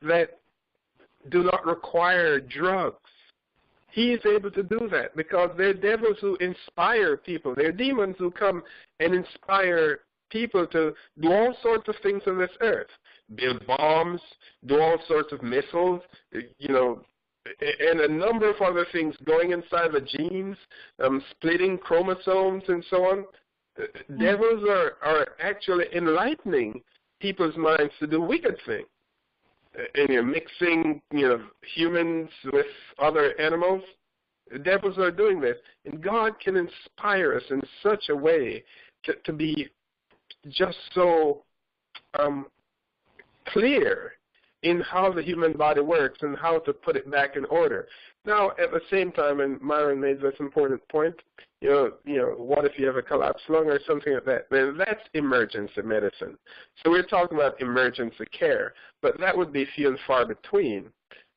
that do not require drugs. He is able to do that because they're devils who inspire people. They're demons who come and inspire people to do all sorts of things on this earth. Build bombs, do all sorts of missiles, and a number of other things going inside the genes, splitting chromosomes and so on. Devils are actually enlightening people's minds to do wicked things. And you're mixing, humans with other animals. The devils are doing this. And God can inspire us in such a way to be just so clear in how the human body works and how to put it back in order. Now, at the same time, and Myron made this important point, what if you have a collapsed lung or something like that? Then that's emergency medicine. So we're talking about emergency care, but that would be few and far between.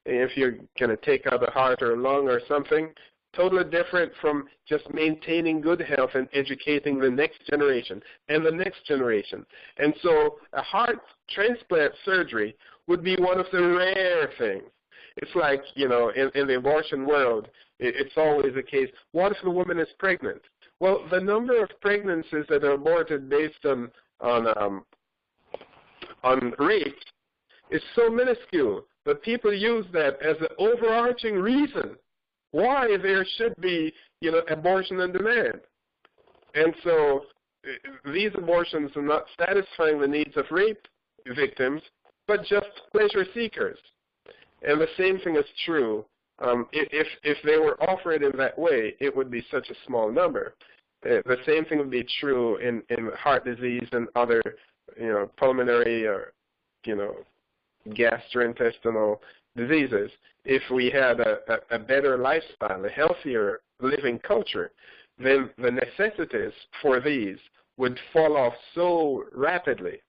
If you're going to take out a heart or a lung or something, totally different from just maintaining good health and educating the next generation and the next generation. And so a heart transplant surgery would be one of the rare things. It's like, in the abortion world, it's always the case. What if the woman is pregnant? Well, the number of pregnancies that are aborted based on rape is so minuscule, but people use that as an overarching reason why there should be, abortion on demand. And so these abortions are not satisfying the needs of rape victims, but just pleasure seekers. And the same thing is true. If they were offered in that way, it would be such a small number. The same thing would be true in heart disease and other, pulmonary or, gastrointestinal diseases. If we had a better lifestyle, a healthier living culture, then the necessities for these would fall off so rapidly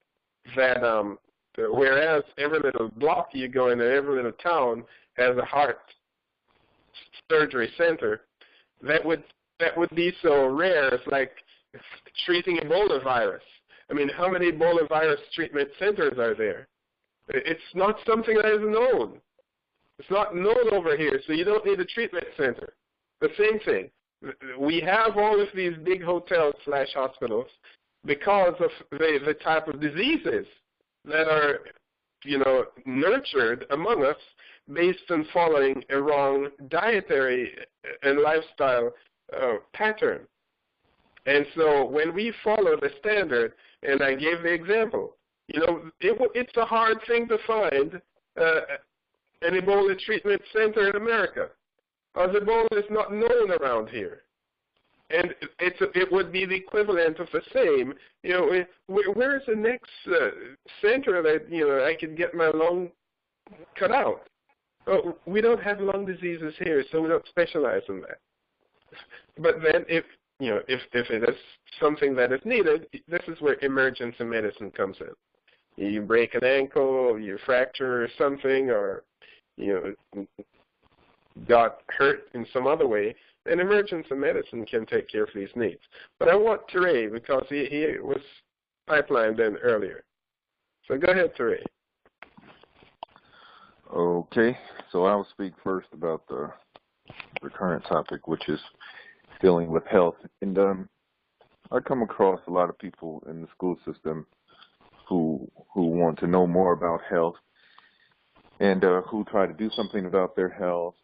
that whereas every little block you go in, every little town has a heart surgery center, that would be so rare. It's like treating Ebola virus. I mean, how many Ebola virus treatment centers are there? It's not something that is known. It's not known over here, so you don't need a treatment center. The same thing. We have all of these big hotels/hospitals because of the type of diseases that are, nurtured among us based on following a wrong dietary and lifestyle pattern. And so when we follow the standard, and I gave the example, it's a hard thing to find an Ebola treatment center in America, because Ebola is not known around here. And it would be the equivalent of the same. Where's the next center that I can get my lung cut out? Oh, we don't have lung diseases here, so we don't specialize in that. But then, if it is something that is needed, this is where emergency medicine comes in. You break an ankle, you fracture something, or got hurt in some other way, then emergency medicine can take care of these needs. But I want Teray, because he was pipelined in earlier. So go ahead, Teray. Okay, so I'll speak first about the current topic, which is dealing with health. And I come across a lot of people in the school system who want to know more about health and who try to do something about their health,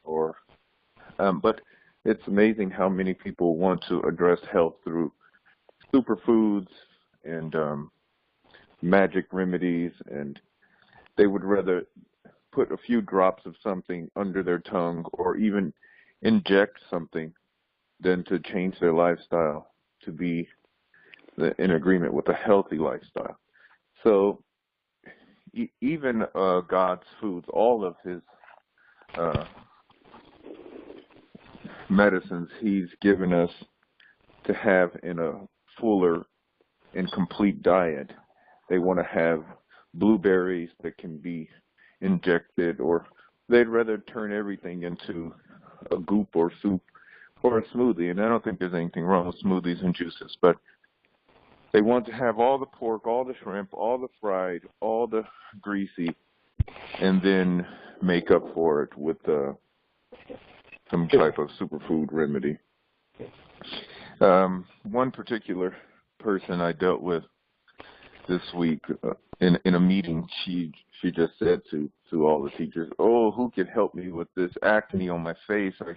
but it's amazing how many people want to address health through superfoods and magic remedies, and they would rather put a few drops of something under their tongue or even inject something than to change their lifestyle to be in agreement with a healthy lifestyle. So even God's foods, all of his medicines he's given us to have in a fuller and complete diet. They want to have blueberries that can be injected, or they'd rather turn everything into a goop or soup or a smoothie. And I don't think there's anything wrong with smoothies and juices, but they want to have all the pork, all the shrimp, all the fried, all the greasy, and then make up for it with some type of superfood remedy. One particular person I dealt with this week in a meeting, she just said to all the teachers, "Oh, who can help me with this acne on my face? I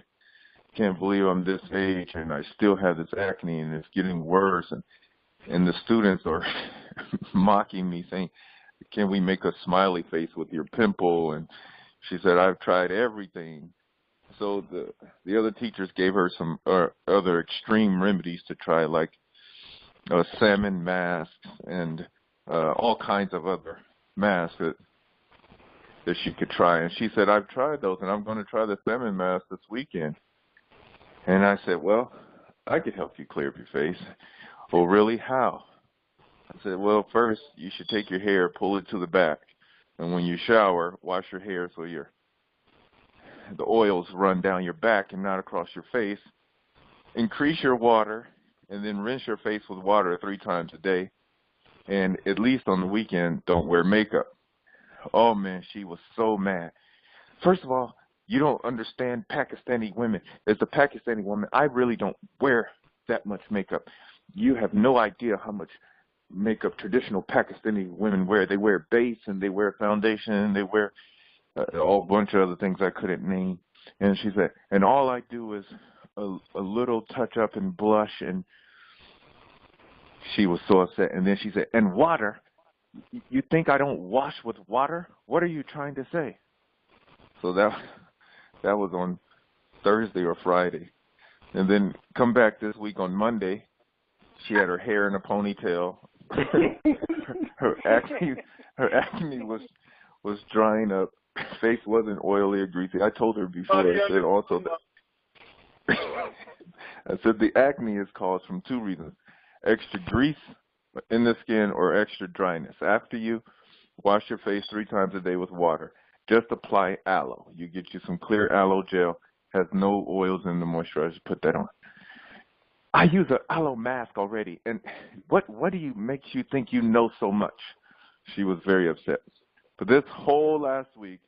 can't believe I'm this age and I still have this acne and it's getting worse." And the students are mocking me, saying, "Can we make a smiley face with your pimple?" And she said, "I've tried everything." So the other teachers gave her some other extreme remedies to try, like salmon masks and all kinds of other masks that she could try. And she said, "I've tried those, and I'm going to try the salmon mask this weekend." And I said, "Well, I could help you clear up your face." "Oh, really? How?" I said, "Well, first you should take your hair, pull it to the back, and when you shower, wash your hair so the oils run down your back and not across your face. Increase your water, and then rinse your face with water 3 times a day. And at least on the weekend, don't wear makeup." Oh, man, she was so mad. First of all, you don't understand Pakistani women. As a Pakistani woman, I really don't wear that much makeup. You have no idea how much makeup traditional Pakistani women wear. They wear base, and they wear foundation, and they wear a whole bunch of other things I couldn't name. And she said, "And all I do is a little touch up and blush." And she was so upset. And then she said, "And water? You think I don't wash with water? What are you trying to say?" So that was on Thursday or Friday. And then come back this week on Monday, she had her hair in a ponytail. her acne was drying up. Face wasn't oily or greasy. I told her before. I said also I said the acne is caused from 2 reasons: extra grease in the skin or extra dryness. After you wash your face 3 times a day with water, just apply aloe. You get you some clear aloe gel, has no oils in the moisturizer. Put that on. "I use an aloe mask already." And what do you makes you think you know so much? She was very upset. But this whole last week,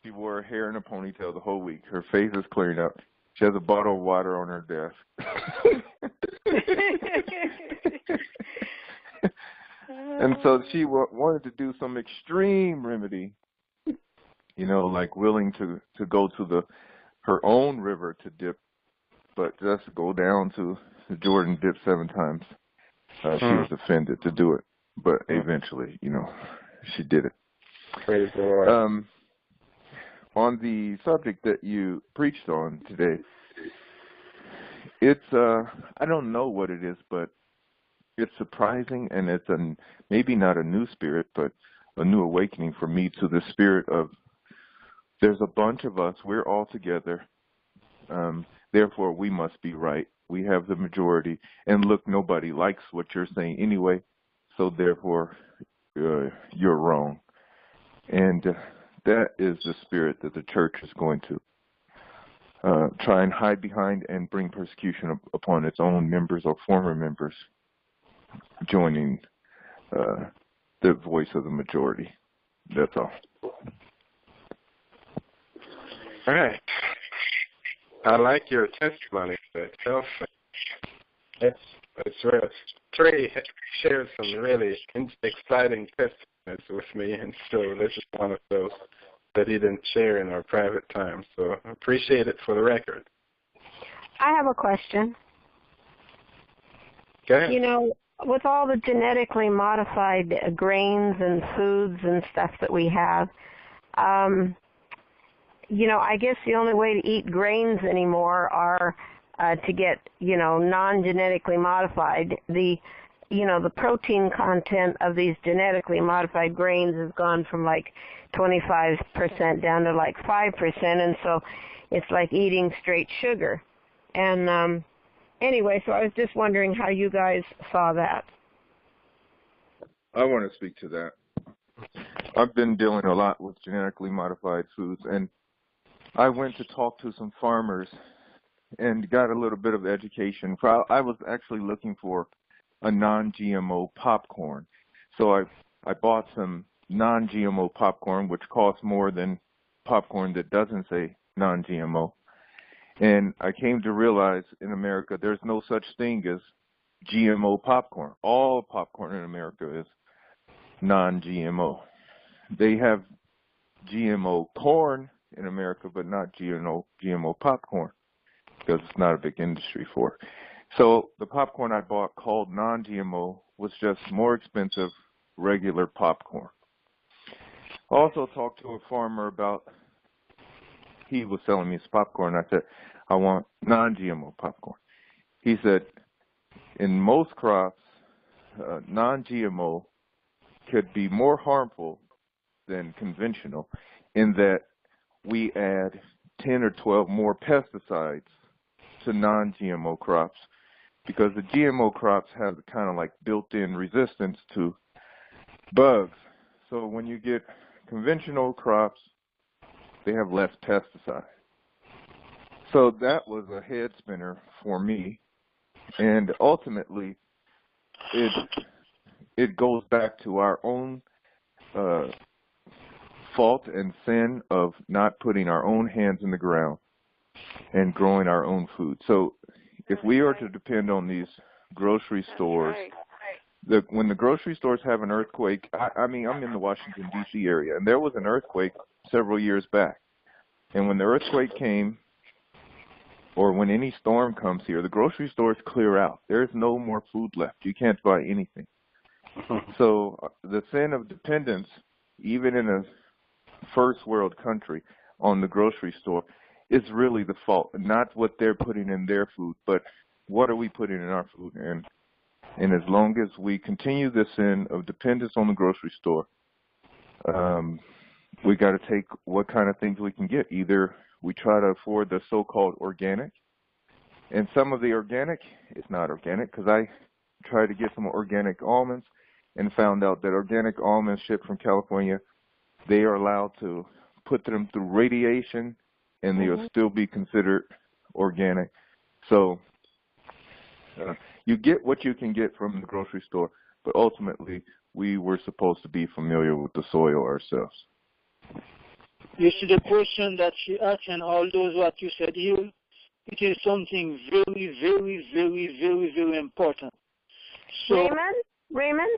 She wore her hair in a ponytail the whole week. Her face is clearing up. She has a bottle of water on her desk. And so she wanted to do some extreme remedy, you know, like willing to go to her own river to dip, but just go down to the Jordan, dip 7 times. She was offended to do it, but eventually, you know, she did it. Praise the Lord. On the subject that you preached on today, it's I don't know what it is, but it's surprising, and it's maybe not a new spirit, but a new awakening for me to the spirit of there's a bunch of us, we're all together, therefore we must be right. We have the majority, and look, nobody likes what you're saying anyway, so therefore you're wrong. And that is the spirit that the church is going to try and hide behind and bring persecution upon its own members or former members joining the voice of the majority. That's all. All right. I like your testimony. It's real. Trey shared some really exciting testimonies with me, and so this is one of those that he didn't share in our private time. So I appreciate it for the record. I have a question. Go ahead. You know, with all the genetically modified grains and foods and stuff that we have, you know, I guess the only way to eat grains anymore are to get, you know, non-genetically modified. The protein content of these genetically modified grains has gone from like 25% down to like 5%, and so it's like eating straight sugar. And anyway, so I was just wondering how you guys saw that. I want to speak to that. I've been dealing a lot with genetically modified foods, and I went to talk to some farmers and got a little bit of education. I was actually looking for a non-GMO popcorn. So I bought some non-GMO popcorn, which costs more than popcorn that doesn't say non-GMO. And I came to realize in America there's no such thing as GMO popcorn. All popcorn in America is non-GMO. They have GMO corn in America, but not GMO popcorn, because it's not a big industry for it. So the popcorn I bought called non-GMO was just more expensive regular popcorn. I also talked to a farmer about, he was selling me his popcorn. I said, I want non-GMO popcorn. He said, in most crops, non-GMO could be more harmful than conventional in that we add 10 or 12 more pesticides to non-GMO crops, because the GMO crops have kind of like built-in resistance to bugs. So when you get conventional crops, they have less pesticide. So that was a head spinner for me, and ultimately it goes back to our own fault and sin of not putting our own hands in the ground and growing our own food. So if we are to depend on these grocery stores, when the grocery stores have an earthquake, I mean, I'm in the Washington, D.C. area, and there was an earthquake several years back. And when the earthquake came, or when any storm comes here, the grocery stores clear out. There's no more food left. You can't buy anything. So the sin of dependence, even in a first world country, on the grocery store, is really the fault. Not what they're putting in their food, but what are we putting in our food? And as long as we continue the sin of dependence on the grocery store, we got to take what kind of things we can get. Either we try to afford the so-called organic, and some of the organic is not organic, because I tried to get some organic almonds and found out that organic almonds shipped from California, they are allowed to put them through radiation, and they'll still be considered organic. So you get what you can get from the grocery store, but ultimately we were supposed to be familiar with the soil ourselves. You see the question that she asked and all those what you said here, it is something very, very, very, very, very important. So, Raymond?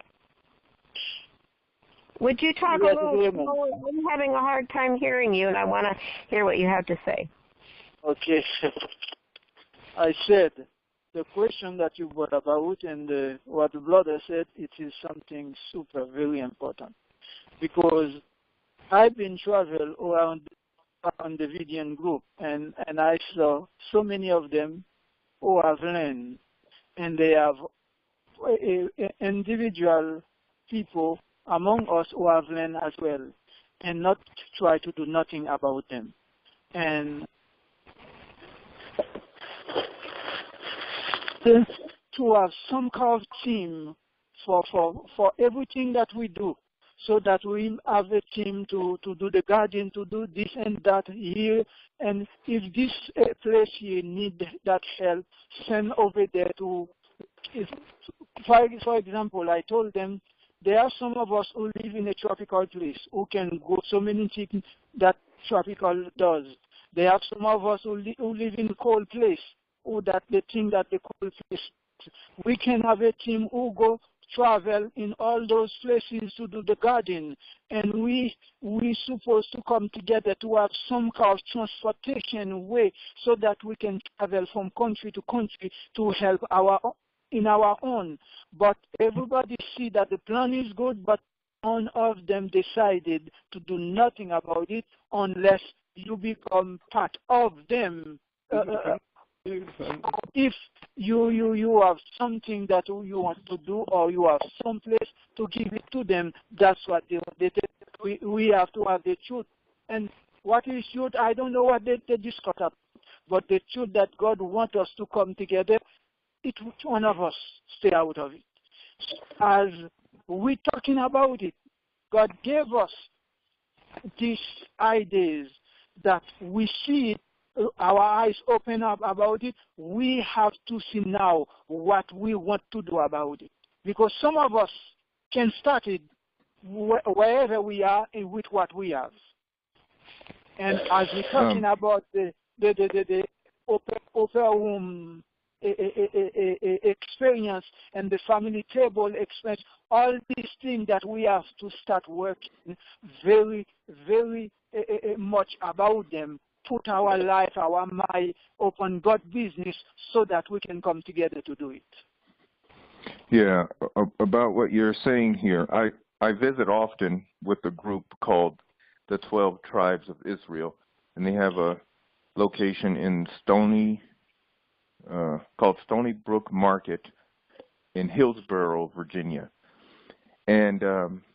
Would you talk a little slower? I'm having a hard time hearing you, and I want to hear what you have to say. Okay. I said the question that you brought about and what the brother said, it is something super, very important. Because I've been traveling around the Vidian group, and I saw so many of them who have learned, and they have individual people among us who have learned as well, and not try to do nothing about them. And to have some kind of team for everything that we do, so that we have a team to do the garden, to do this and that here. And if this place here need that help, send over there to, for example, I told them, there are some of us who live in a tropical place who can go so many things that tropical does. There are some of us who live in a cold place, who that the thing that the cold place. We can have a team who go travel in all those places to do the garden, and we supposed to come together to have some kind of transportation way so that we can travel from country to country to help our own. But everybody see that the plan is good, but none of them decided to do nothing about it unless you become part of them. If you have something that you want to do, or you have some place to give it to them, that's what they we have to have the truth. And what is truth? I don't know what they discuss about, but the truth that God wants us to come together, each one of us stay out of it. As we talking about it, God gave us these ideas that we see it, our eyes open up about it. We have to see now what we want to do about it. Because some of us can start it wherever we are and with what we have. And as we're talking about the upper room experience and the family table experience, all these things that we have to start working very, very much about them, put our life, our mind, open God business so that we can come together to do it. Yeah, about what you're saying here, I visit often with a group called the 12 Tribes of Israel, and they have a location in called Stony Brook Market in Hillsborough, Virginia. And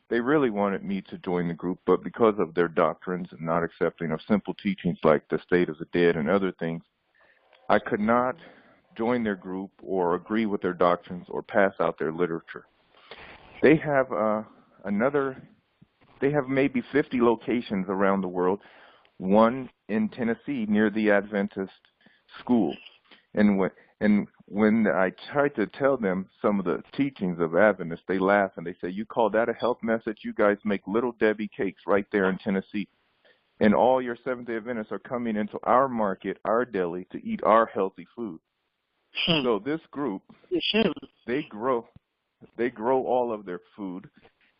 they really wanted me to join the group, but because of their doctrines and not accepting of simple teachings like the state of the dead and other things, I could not join their group or agree with their doctrines or pass out their literature. They have they have maybe 50 locations around the world, one in Tennessee near the Adventist school. And when I tried to tell them some of the teachings of Adventists, they laugh and they say, "You call that a health message? You guys make Little Debbie cakes right there in Tennessee. And all your Seventh-day Adventists are coming into our market, our deli, to eat our healthy food." So this group, they grow all of their food.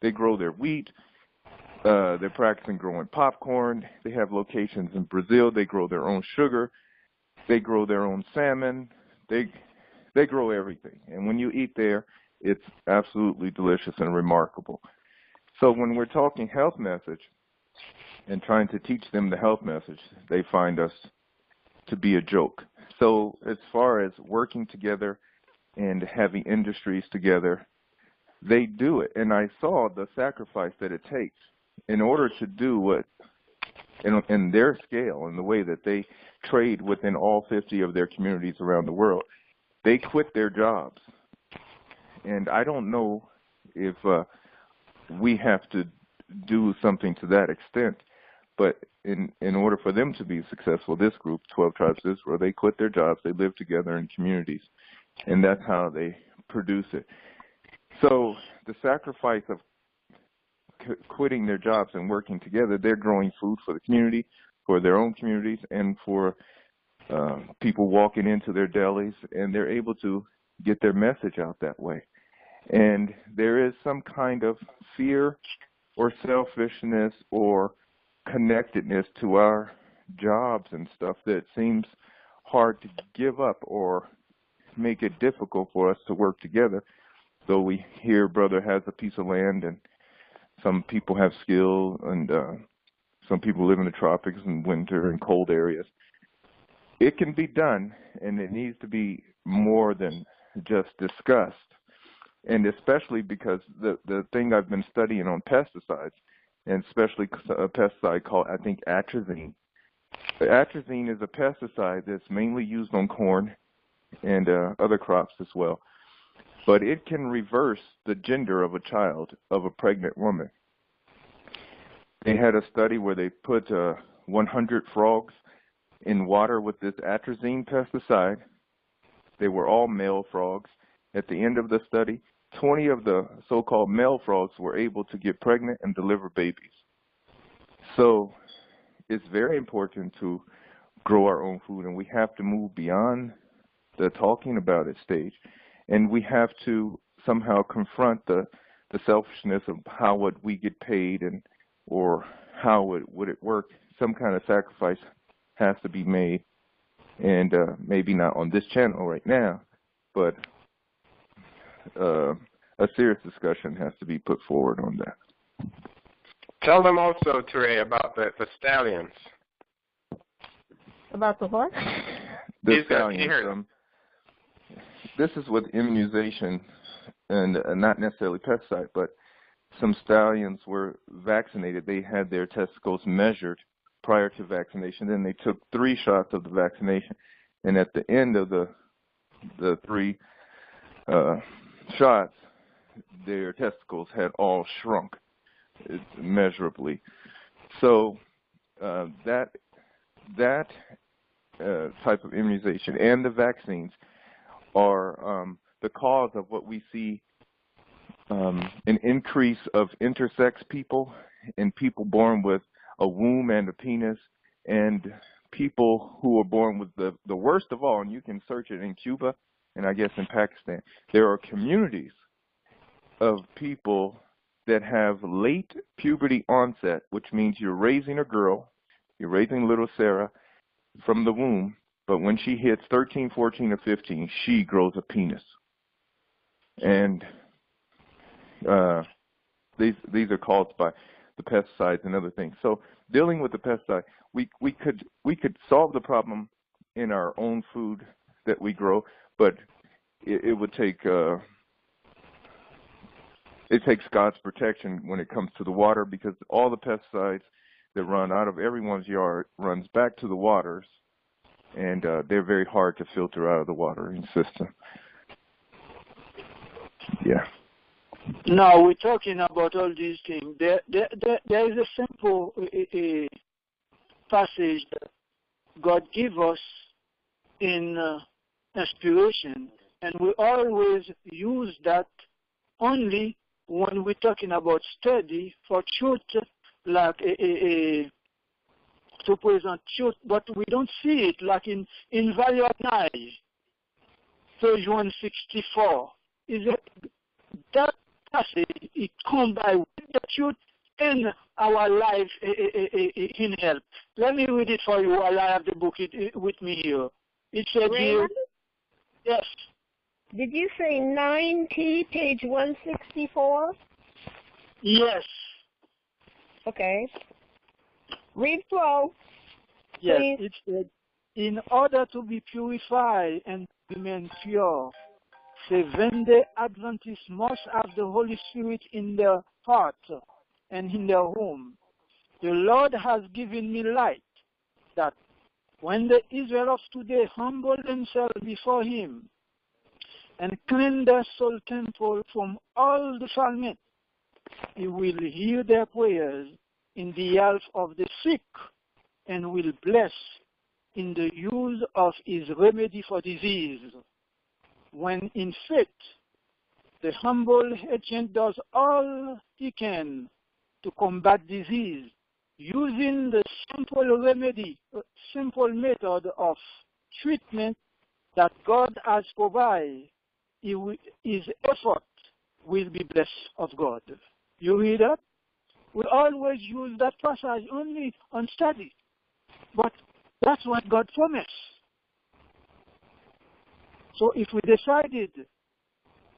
They grow their wheat. They're practicing growing popcorn. They have locations in Brazil. They grow their own sugar. They grow their own salmon. They grow everything. And when you eat there, it's absolutely delicious and remarkable. So when we're talking health message and trying to teach them the health message, they find us to be a joke. So as far as working together and having industries together, they do it. And I saw the sacrifice that it takes in order to do what, in their scale and the way that they trade within all 50 of their communities around the world. They quit their jobs. And I don't know if we have to do something to that extent, but in order for them to be successful, this group, 12 Tribes of Israel, they quit their jobs, they live together in communities, and that's how they produce it. So the sacrifice of quitting their jobs and working together, they're growing food for the community, for their own communities, and for people walking into their delis, and they're able to get their message out that way. And there is some kind of fear or selfishness or connectedness to our jobs and stuff that seems hard to give up or make it difficult for us to work together. So we hear brother has a piece of land, and some people have skill, and some people live in the tropics in winter and cold areas. It can be done, and it needs to be more than just discussed. And especially because the thing I've been studying on pesticides, and especially a pesticide called, I think, atrazine. Atrazine is a pesticide that's mainly used on corn and other crops as well. But it can reverse the gender of a child, of a pregnant woman. They had a study where they put 100 frogs in water with this atrazine pesticide. They were all male frogs. At the end of the study, 20 of the so-called male frogs were able to get pregnant and deliver babies. So it's very important to grow our own food, and we have to move beyond the talking about it stage. And we have to somehow confront the selfishness of how would we get paid, and or how would it work. Some kind of sacrifice has to be made, and maybe not on this channel right now, but a serious discussion has to be put forward on that. Tell them also, Ture, about the stallions. About the what? The stallions. This is with immunization, and not necessarily pesticide, but some stallions were vaccinated. They had their testicles measured prior to vaccination. Then they took 3 shots of the vaccination, and at the end of the 3 shots, their testicles had all shrunk measurably. So that type of immunization and the vaccines are the cause of what we see, an increase of intersex people and people born with a womb and a penis, and people who are born with the worst of all, and you can search it in Cuba and I guess in Pakistan. There are communities of people that have late puberty onset, which means you're raising a girl, you're raising little Sarah from the womb, but when she hits 13, 14, or 15, she grows a penis. And these are caused by the pesticides and other things. So dealing with the pesticide, we could solve the problem in our own food that we grow, but it would take it takes God's protection when it comes to the water, because all the pesticides that run out of everyone's yard runs back to the waters, and they're very hard to filter out of the watering system. Yeah. Now we're talking about all these things. There is a simple passage that God gave us in inspiration, and we always use that only when we're talking about study for truth, like to present truth, but we don't see it, like in Value of Night, page 164. Is it that passage, it combines with the truth and our life in help. Let me read it for you while I have the book with me here. It said here, yes. Did you say 9T, page 164? Yes. Okay. Read slow. Yes, please. it said, in order to be purified and remain pure, Seventh-day Adventists must have the Holy Spirit in their heart and in their home. The Lord has given me light that when the Israel of today humble themselves before Him and cleanse their soul temple from all defilement, He will hear their prayers in the health of the sick and will bless in the use of His remedy for disease. When in faith, the humble agent does all he can to combat disease using the simple method of treatment that God has provided, his effort will be blessed of God. You read that? We always use that passage only on study. But that's what God promised. So if we decided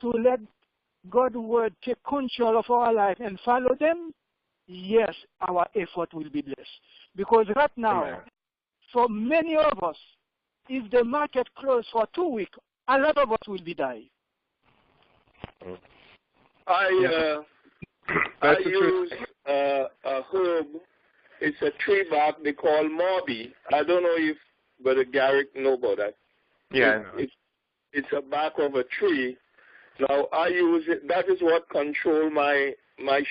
to let God's word take control of our life and follow them, yes, our effort will be blessed. Because right now, Amen. for many of us, if the market closed for 2 weeks, a lot of us will be dying. I use a herb. It's a tree bark they call mauby. I don't know if Brother Garrick know about that. Yeah, I know. It's a bark of a tree. Now I use it. That is what controls my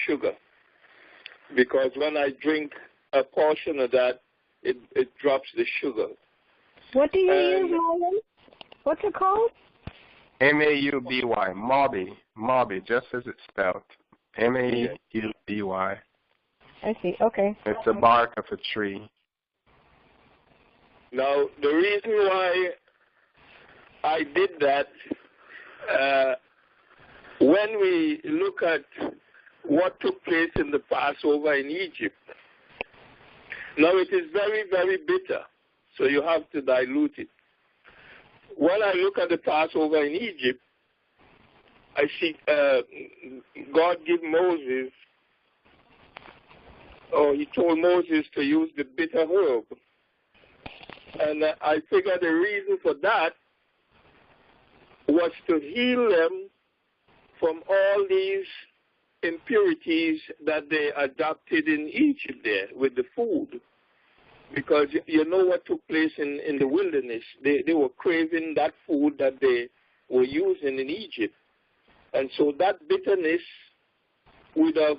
sugar. Because when I drink a portion of that, it drops the sugar. What do you use, Marlon? What's it called? M-A-U-B-Y, Mauby, just as it's spelled. M-A-U-B-Y. I see. Okay. It's the bark of a tree. Now, the reason why I did that, when we look at what took place in the Passover in Egypt, now it is very, very bitter, so you have to dilute it. When I look at the Passover in Egypt, I see God give Moses, or he told Moses to use the bitter herb. And I figure the reason for that was to heal them from all these impurities that they adopted in Egypt there with the food. Because you know what took place in the wilderness. They were craving that food that they were using in Egypt. And so that bitterness would have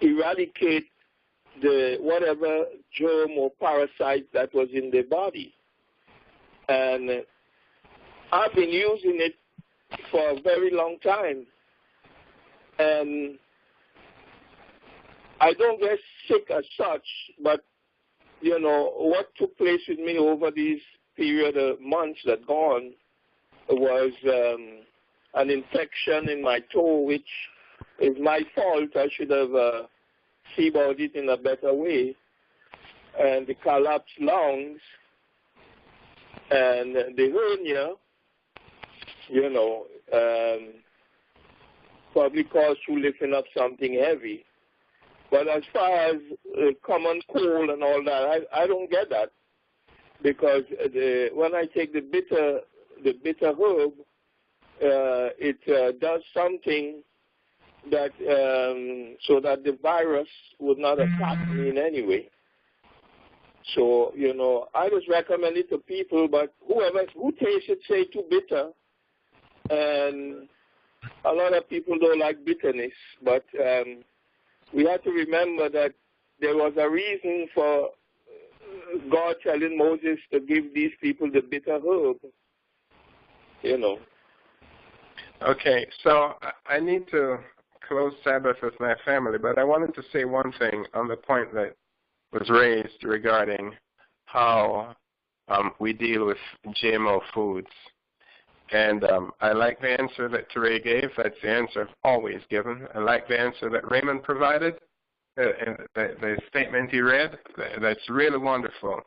eradicate the whatever germ or parasite that was in their body. And I've been using it for a very long time. And I don't get sick as such, but, you know, what took place with me over these period of months that gone was an infection in my toe, which is my fault. I should have seen about it in a better way. And the collapsed lungs and the hernia, you know, probably caused through lifting up something heavy. But as far as common cold and all that, I don't get that, because when I take the bitter herb, it does something that so that the virus would not attack me in any way. So, you know, I just recommend it to people, but who tastes it say too bitter, and a lot of people don't like bitterness, but we have to remember that there was a reason for God telling Moses to give these people the bitter herb, you know. Okay, so I need to close Sabbath with my family, but I wanted to say one thing on the point that was raised regarding how we deal with GMO foods. And I like the answer that Teray gave. That's the answer I've always given. I like the answer that Raymond provided, the statement he read. That's really wonderful.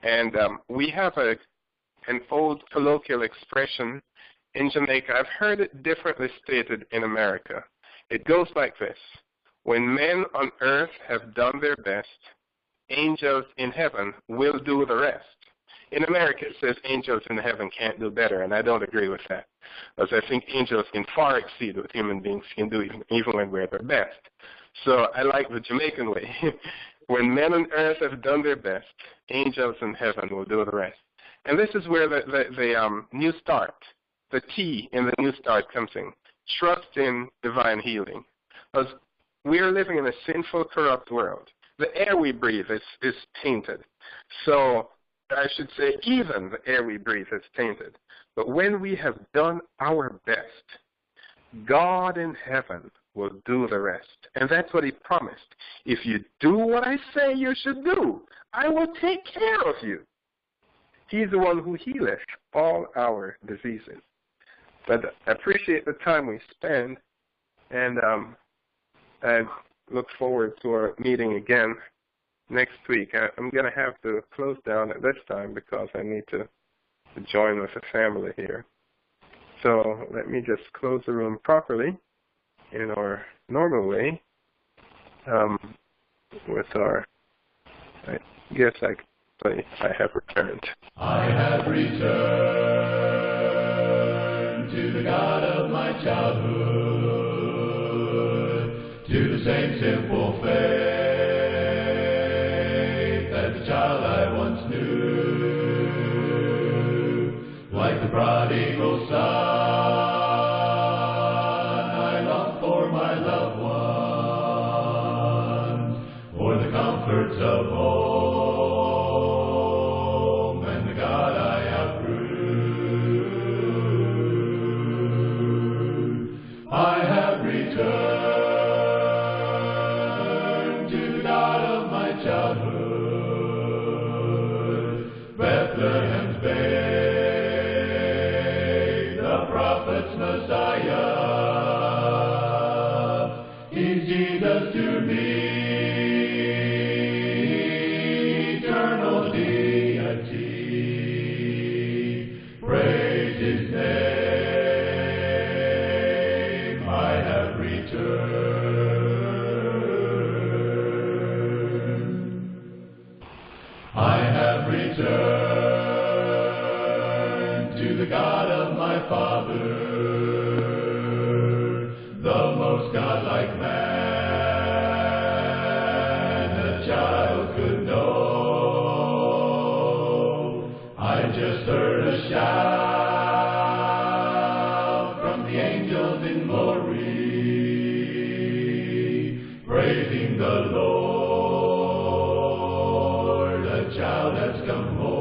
And we have an old colloquial expression in Jamaica. I've heard it differently stated in America. It goes like this: when men on earth have done their best, angels in heaven will do the rest. In America, it says angels in heaven can't do better, and I don't agree with that, because I think angels can far exceed what human beings can do, even when we're their best. So I like the Jamaican way. When men on earth have done their best, angels in heaven will do the rest. And this is where the new start, the T in the new start comes in. Trust in divine healing. Because we are living in a sinful, corrupt world. The air we breathe is tainted. So I should say even the air we breathe is tainted. But when we have done our best, God in heaven will do the rest. And that's what he promised. If you do what I say you should do, I will take care of you. He's the one who healeth all our diseases. But I appreciate the time we spend, and I look forward to our meeting again next week. I'm going to have to close down at this time because I need to join with the family here. So let me just close the room properly in our normal way with our, I guess I could say, I have returned. I have returned to the God of my childhood, to the same simple faith as the child I once knew. Like the prodigal son, I long for my loved ones, for the comforts of home and the God I outgrew. I have returned to the God of my childhood, Bethlehem's babe, the prophet's Messiah. He's Jesus to me, eternal deity. Praise his name. I have returned. I have returned to the God of my father, the most godlike man a child could know. I just heard a shout from the angels in glory, praising the Lord. A child has come home.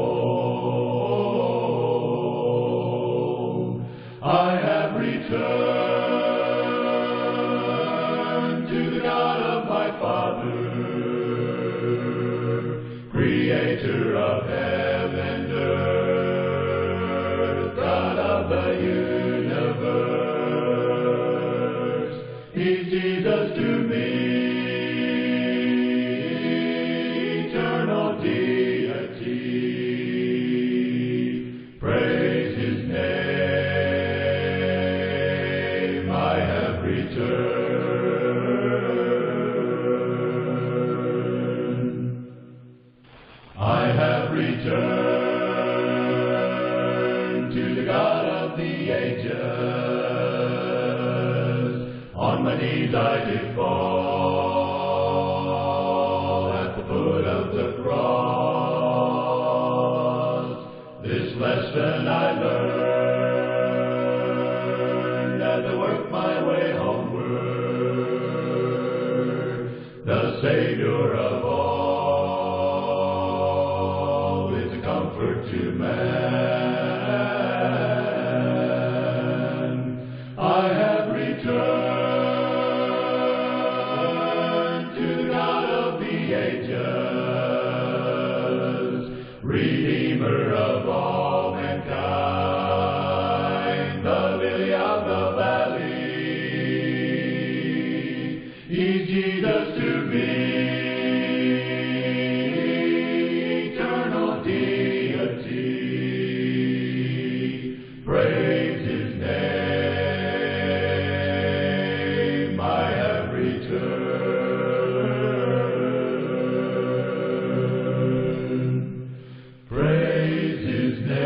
I have returned to the God of my father, creator of heaven and earth, God of the universe. He's Jesus to me, eternal deity. Praise his name. I have returned. I have returned to the God of the ages. On my knees I did fall at the foot of the cross. This lesson I learned as I worked my way homeward. The Savior of all is a comfort to man. I have returned to the God of the ages, Redeemer of all mankind, the lily of the valley. He's Jesus to me, eternal deity. Praise his name. I have returned. Praise his name.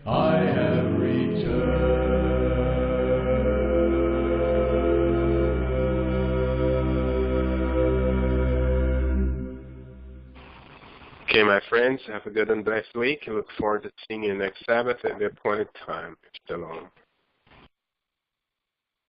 I have returned. Okay, my friends, have a good and blessed week. I look forward to seeing you next Sabbath at the appointed time. Shalom.